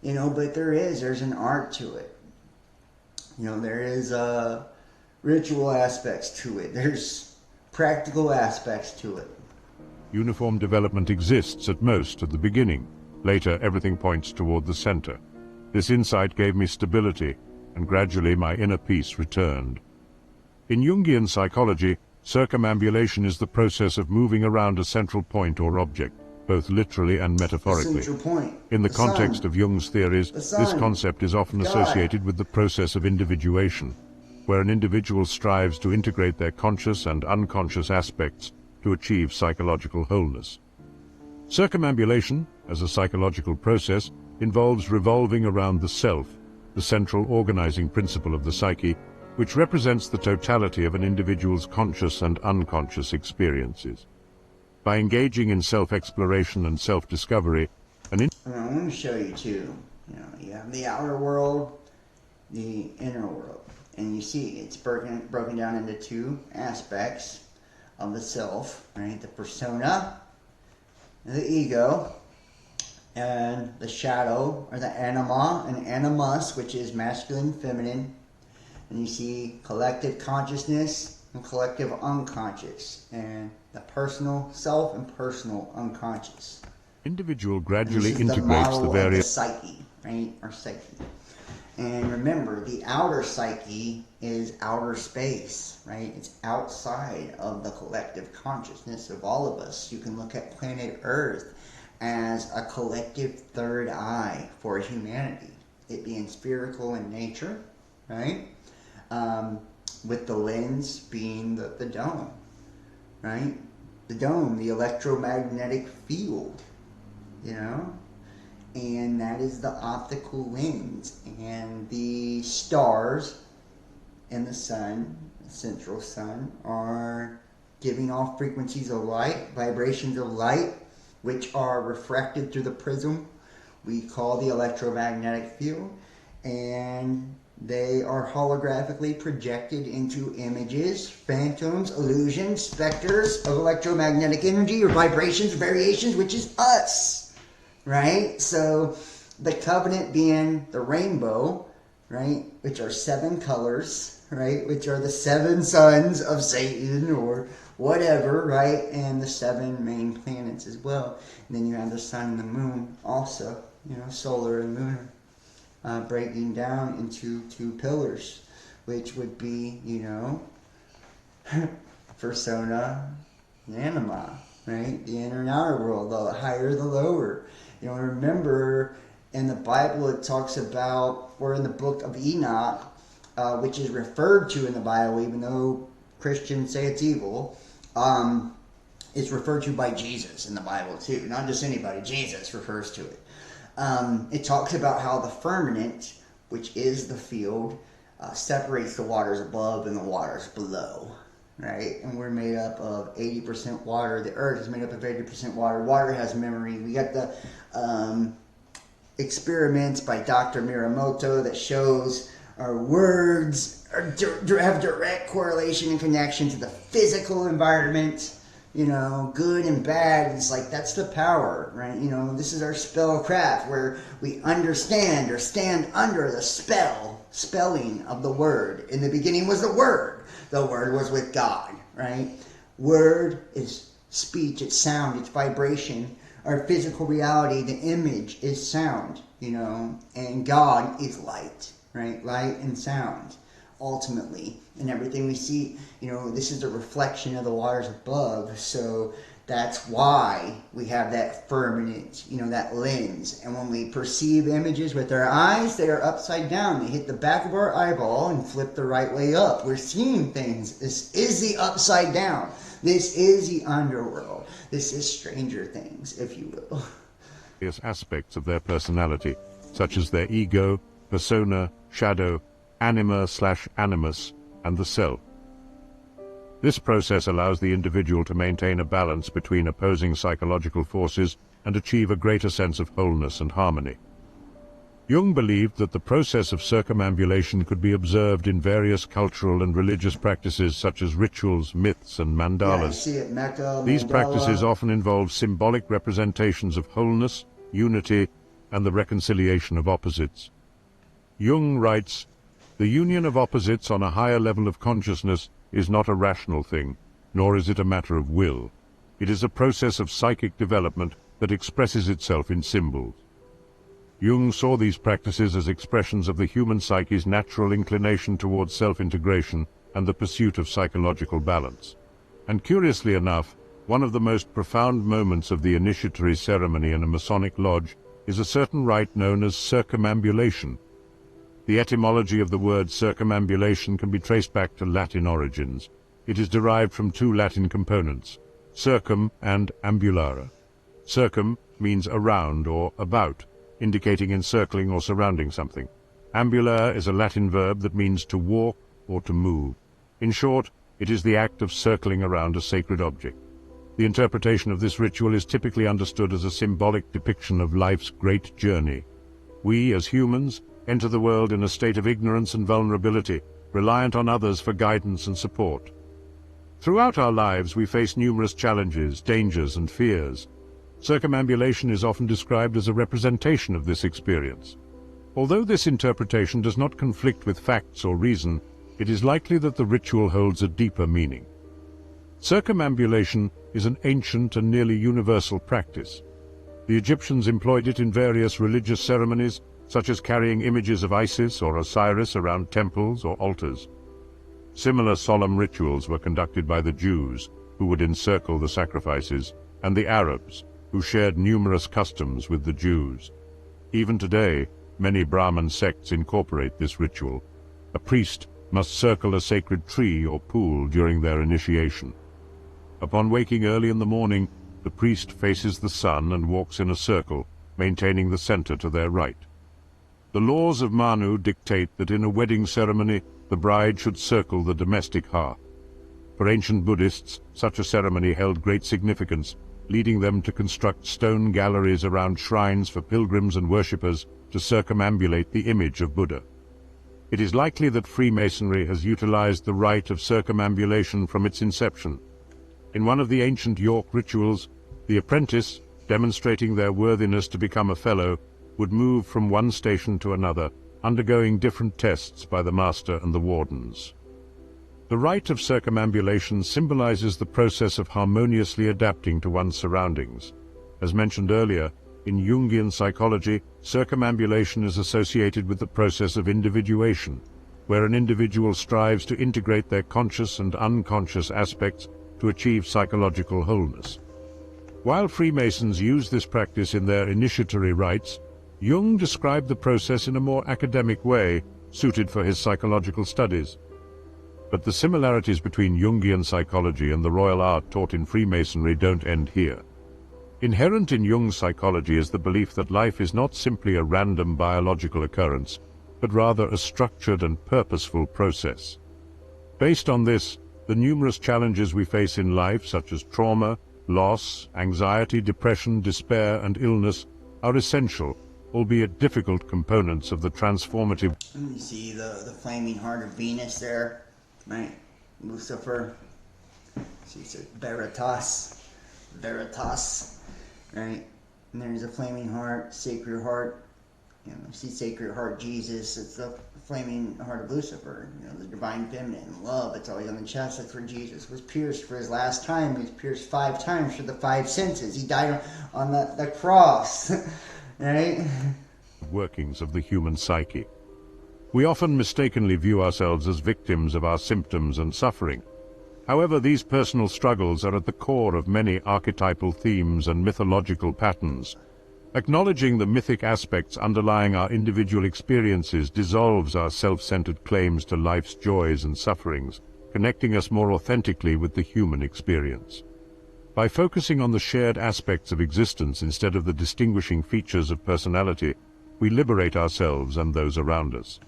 You know, but there's an art to it. You know, there is ritual aspects to it. There's practical aspects to it. Uniform development exists at most at the beginning. Later, everything points toward the center. This insight gave me stability, and gradually my inner peace returned. In Jungian psychology, circumambulation is the process of moving around a central point or object, both literally and metaphorically. In the context of Jung's theories, this concept is often associated with the process of individuation, where an individual strives to integrate their conscious and unconscious aspects to achieve psychological wholeness. Circumambulation, as a psychological process, involves revolving around the self, the central organizing principle of the psyche, which represents the totality of an individual's conscious and unconscious experiences. By engaging in self-exploration and self-discovery, I want to show you too. You know, you have the outer world, the inner world, and you see it's broken down into two aspects of the self, right? The persona, the ego, and the shadow, or the anima, and animus, which is masculine, feminine. And you see collective consciousness and collective unconscious, and the personal self and personal unconscious. Individual gradually integrates the various psyche, right? Or psyche. And remember, the outer psyche is outer space, right? It's outside of the collective consciousness of all of us. You can look at planet Earth as a collective third eye for humanity, it being spherical in nature, right? With the lens being the dome, right? The dome, the electromagnetic field, you know? and that is the optical lens. And the stars and the sun, the central sun, are giving off frequencies of light, vibrations of light, which are refracted through the prism we call the electromagnetic field, and they are holographically projected into images, phantoms, illusions, specters of electromagnetic energy or vibrations, variations, which is us, right? So the covenant being the rainbow, right, which are 7 colors, right, which are the 7 sons of Satan or whatever, right, and the 7 main planets as well. And then you have the sun and the moon also, solar and lunar, breaking down into 2 pillars, which would be, persona and anima, right, the inner and outer world, the higher, the lower. Remember, in the Bible it talks about, or in the book of Enoch, which is referred to in the Bible, even though Christians say it's evil, it's referred to by Jesus in the Bible too. Not just anybody, Jesus refers to it. It talks about how the firmament, which is the field, separates the waters above and the waters below, right? And we're made up of 80% water. The earth is made up of 80% water. Water has memory. We got the experiments by Dr. Miramoto that shows our words have direct correlation and connection to the physical environment, good and bad. It's like, that's the power, right? This is our spellcraft, where we understand or stand under the spelling of the word. In the beginning was the Word. The Word was with God, right? Word is speech, it's sound, it's vibration. Our physical reality, the image, is sound, and God is light, right? Light and sound, ultimately. And everything we see, this is a reflection of the waters above. So that's why we have that firmament, that lens. And when we perceive images with our eyes, they are upside down. They hit the back of our eyeball and flip the right way up. We're seeing things. This is the upside down. This is the underworld. This is Stranger Things, if you will. Various aspects of their personality, such as their ego, persona, shadow, anima/animus, and the self. This process allows the individual to maintain a balance between opposing psychological forces and achieve a greater sense of wholeness and harmony. Jung believed that the process of circumambulation could be observed in various cultural and religious practices such as rituals, myths, and mandalas. Yeah, you see it, Mecca, These mandala. practices often involve symbolic representations of wholeness, unity, and the reconciliation of opposites. Jung writes, "The union of opposites on a higher level of consciousness is not a rational thing, nor is it a matter of will. It is a process of psychic development that expresses itself in symbols." Jung saw these practices as expressions of the human psyche's natural inclination towards self-integration and the pursuit of psychological balance. And curiously enough, one of the most profound moments of the initiatory ceremony in a Masonic lodge is a certain rite known as circumambulation. The etymology of the word circumambulation can be traced back to Latin origins. It is derived from 2 Latin components, circum and ambulare. Circum means around or about, indicating encircling or surrounding something. Ambulare is a Latin verb that means to walk or to move. In short, it is the act of circling around a sacred object. The interpretation of this ritual is typically understood as a symbolic depiction of life's great journey. We, as humans, enter the world in a state of ignorance and vulnerability, reliant on others for guidance and support. Throughout our lives, we face numerous challenges, dangers, and fears. Circumambulation is often described as a representation of this experience. Although this interpretation does not conflict with facts or reason, it is likely that the ritual holds a deeper meaning. Circumambulation is an ancient and nearly universal practice. The Egyptians employed it in various religious ceremonies, such as carrying images of Isis or Osiris around temples or altars. Similar solemn rituals were conducted by the Jews, who would encircle the sacrifices, and the Arabs, who shared numerous customs with the Jews. Even today, many Brahmin sects incorporate this ritual. A priest must circle a sacred tree or pool during their initiation. Upon waking early in the morning, the priest faces the sun and walks in a circle, maintaining the center to their right. The laws of Manu dictate that in a wedding ceremony, the bride should circle the domestic hearth. For ancient Buddhists, such a ceremony held great significance, leading them to construct stone galleries around shrines for pilgrims and worshippers to circumambulate the image of Buddha. It is likely that Freemasonry has utilized the rite of circumambulation from its inception. In one of the ancient York rituals, the apprentice, demonstrating their worthiness to become a fellow, would move from one station to another, undergoing different tests by the master and the wardens. The rite of circumambulation symbolizes the process of harmoniously adapting to one's surroundings. As mentioned earlier, in Jungian psychology, circumambulation is associated with the process of individuation, where an individual strives to integrate their conscious and unconscious aspects to achieve psychological wholeness. While Freemasons use this practice in their initiatory rites, Jung described the process in a more academic way, suited for his psychological studies. But the similarities between Jungian psychology and the royal art taught in Freemasonry don't end here. Inherent in Jung's psychology is the belief that life is not simply a random biological occurrence, but rather a structured and purposeful process. Based on this, the numerous challenges we face in life, such as trauma, loss, anxiety, depression, despair, and illness, are essential, albeit difficult components of the transformative. You see the flaming heart of Venus there, right? Lucifer. See, so Veritas, right? And there's a flaming heart, sacred heart. You know, see Sacred Heart Jesus. It's the flaming heart of Lucifer. You know, the divine feminine love. It's always on the chest. That's where Jesus was pierced for his last time. He was pierced 5 times for the 5 senses. He died on the cross, right? Workings of the human psyche. We often mistakenly view ourselves as victims of our symptoms and suffering. However, these personal struggles are at the core of many archetypal themes and mythological patterns. Acknowledging the mythic aspects underlying our individual experiences dissolves our self-centered claims to life's joys and sufferings, connecting us more authentically with the human experience. By focusing on the shared aspects of existence instead of the distinguishing features of personality, we liberate ourselves and those around us.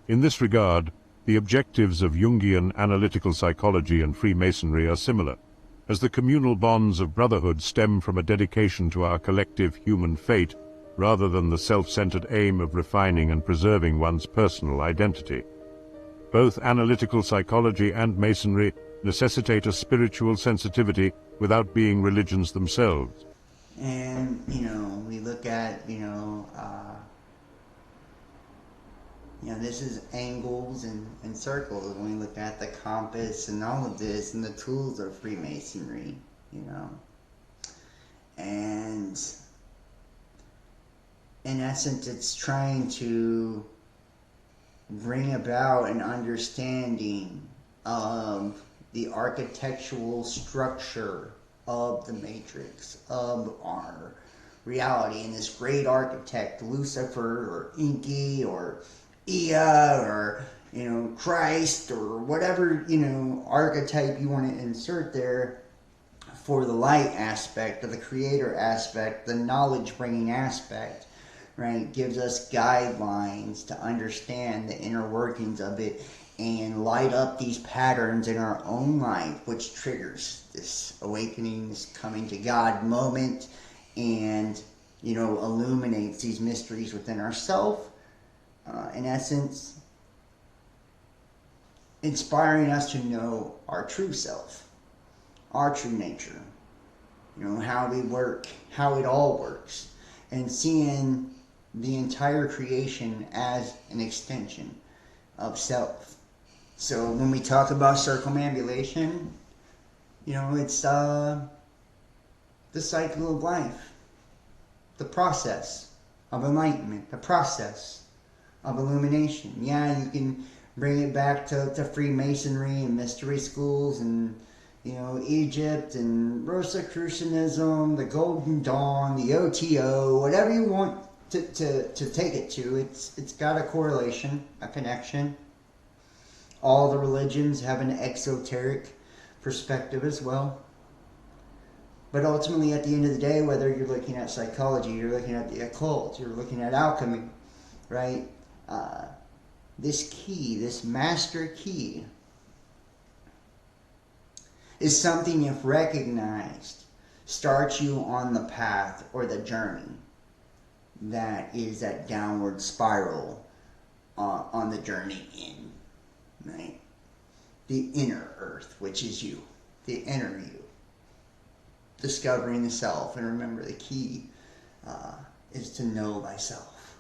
In this regard, the objectives of Jungian analytical psychology and Freemasonry are similar, as the communal bonds of brotherhood stem from a dedication to our collective human fate, rather than the self-centered aim of refining and preserving one's personal identity. Both analytical psychology and Masonry necessitate a spiritual sensitivity without being religions themselves. And, you know, we look at, this is angles and circles. When we look at the compass and all of this and the tools of Freemasonry, And in essence, it's trying to bring about an understanding of the architectural structure of the matrix, of our reality. And this great architect, Lucifer, or Inky, or Ea, or Christ, or whatever archetype you want to insert there for the light aspect, or the creator aspect, the knowledge bringing aspect, right, gives us guidelines to understand the inner workings of it and light up these patterns in our own life, which triggers this awakening, this coming to God moment, and illuminates these mysteries within ourselves. In essence, inspiring us to know our true self, our true nature, how we work, how it all works, and seeing the entire creation as an extension of self. So when we talk about circumambulation, it's the cycle of life, the process of enlightenment, the process of illumination. Yeah, you can bring it back to Freemasonry and mystery schools and Egypt and Rosicrucianism, the Golden Dawn, the OTO, whatever you want to take it to. It's got a correlation, a connection. All the religions have an exoteric perspective as well. But ultimately, at the end of the day, whether you're looking at psychology, you're looking at the occult, you're looking at alchemy, right? This key, this master key, is something, if recognized, starts you on the path or the journey that is that downward spiral on the journey in, right? The inner earth, which is you, the inner you. Discovering the self. And remember, the key is to know thyself.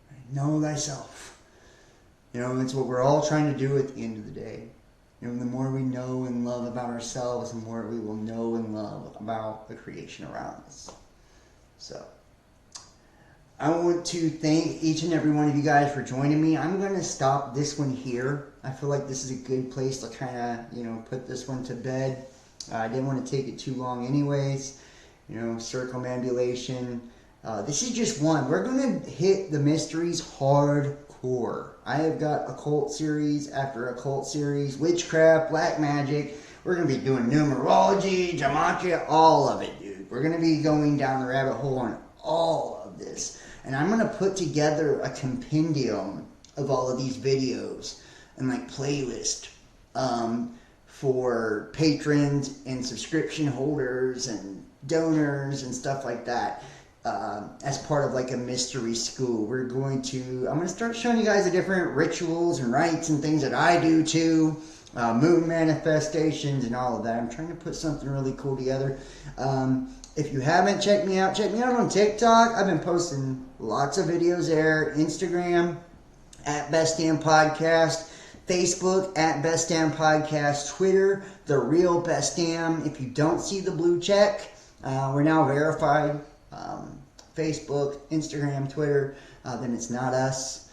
Right? Know thyself. You know, it's what we're all trying to do at the end of the day. You know, the more we know and love about ourselves, the more we will know and love about the creation around us. So, I want to thank each and every one of you guys for joining me. I'm going to stop this one here. I feel like this is a good place to kind of, you know, put this one to bed. I didn't want to take it too long anyways. You know, circumambulation. This is just one. We're going to hit the mysteries hardcore. I have got occult series after occult series, witchcraft, black magic. We're going to be doing numerology, gematria, all of it, dude. We're going to be going down the rabbit hole on all of this. And I'm going to put together a compendium of all of these videos and like playlist for patrons and subscription holders and donors and stuff like that. As part of like a mystery school, I'm going to start showing you guys the different rituals and rites and things that I do too, moon manifestations and all of that. I'm trying to put something really cool together. If you haven't checked me out on TikTok. I've been posting lots of videos there. Instagram at Best Damn Podcast, Facebook at Best Damn Podcast, Twitter The Real Best Damn. If you don't see the blue check, we're now verified. Facebook, Instagram, Twitter, then it's not us.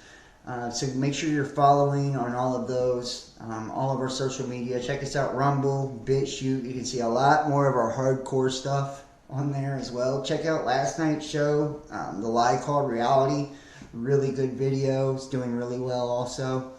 So make sure you're following on all of those, all of our social media. Check us out, Rumble, BitChute. You can see a lot more of our hardcore stuff on there as well. Check out last night's show, The Lie Called Reality. Really good video. It's doing really well also.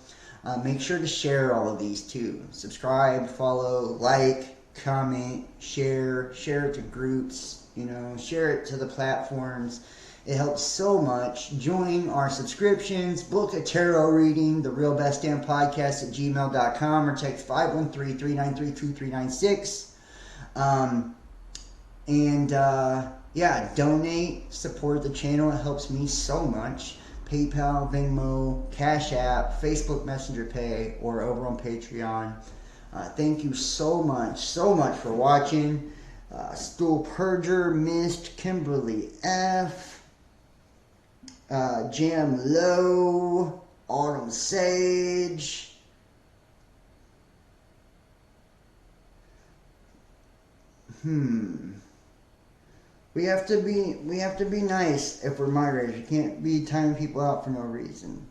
Make sure to share all of these too. Subscribe, follow, like, comment, share it to groups. You know, share it to the platforms. It helps so much. Join our subscriptions. Book a tarot reading. The Real Best Damn Podcast at gmail.com or text 513-393-2396. Yeah, donate. Support the channel. It helps me so much. PayPal, Venmo, Cash App, Facebook Messenger Pay, or over on Patreon. Thank you so much for watching. Stool Purger, Mist, Kimberly F, Jam Low, Autumn Sage, We have to be nice if we're moderators. You can't be timing people out for no reason.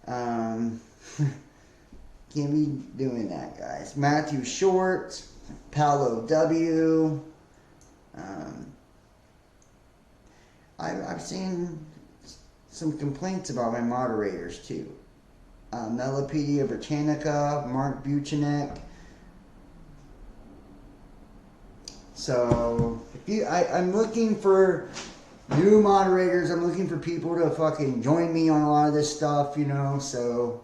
Can't be doing that, guys. Matthew Short, Paolo W. I've seen some complaints about my moderators too. Melopedia Britannica, Mark Buchanek. So I'm looking for new moderators. I'm looking for people to fucking join me on a lot of this stuff, you know. So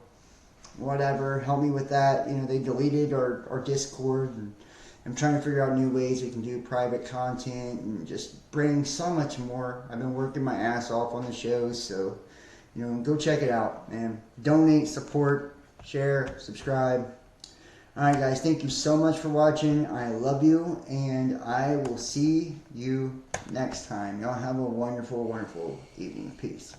whatever, help me with that. You know, they deleted our Discord, and I'm trying to figure out new ways we can do private content and just bring so much more. I've been working my ass off on the shows, so, you know, go check it out, man. Donate, support, share, subscribe. Alright guys, thank you so much for watching. I love you, and I will see you next time. Y'all have a wonderful, wonderful evening. Peace.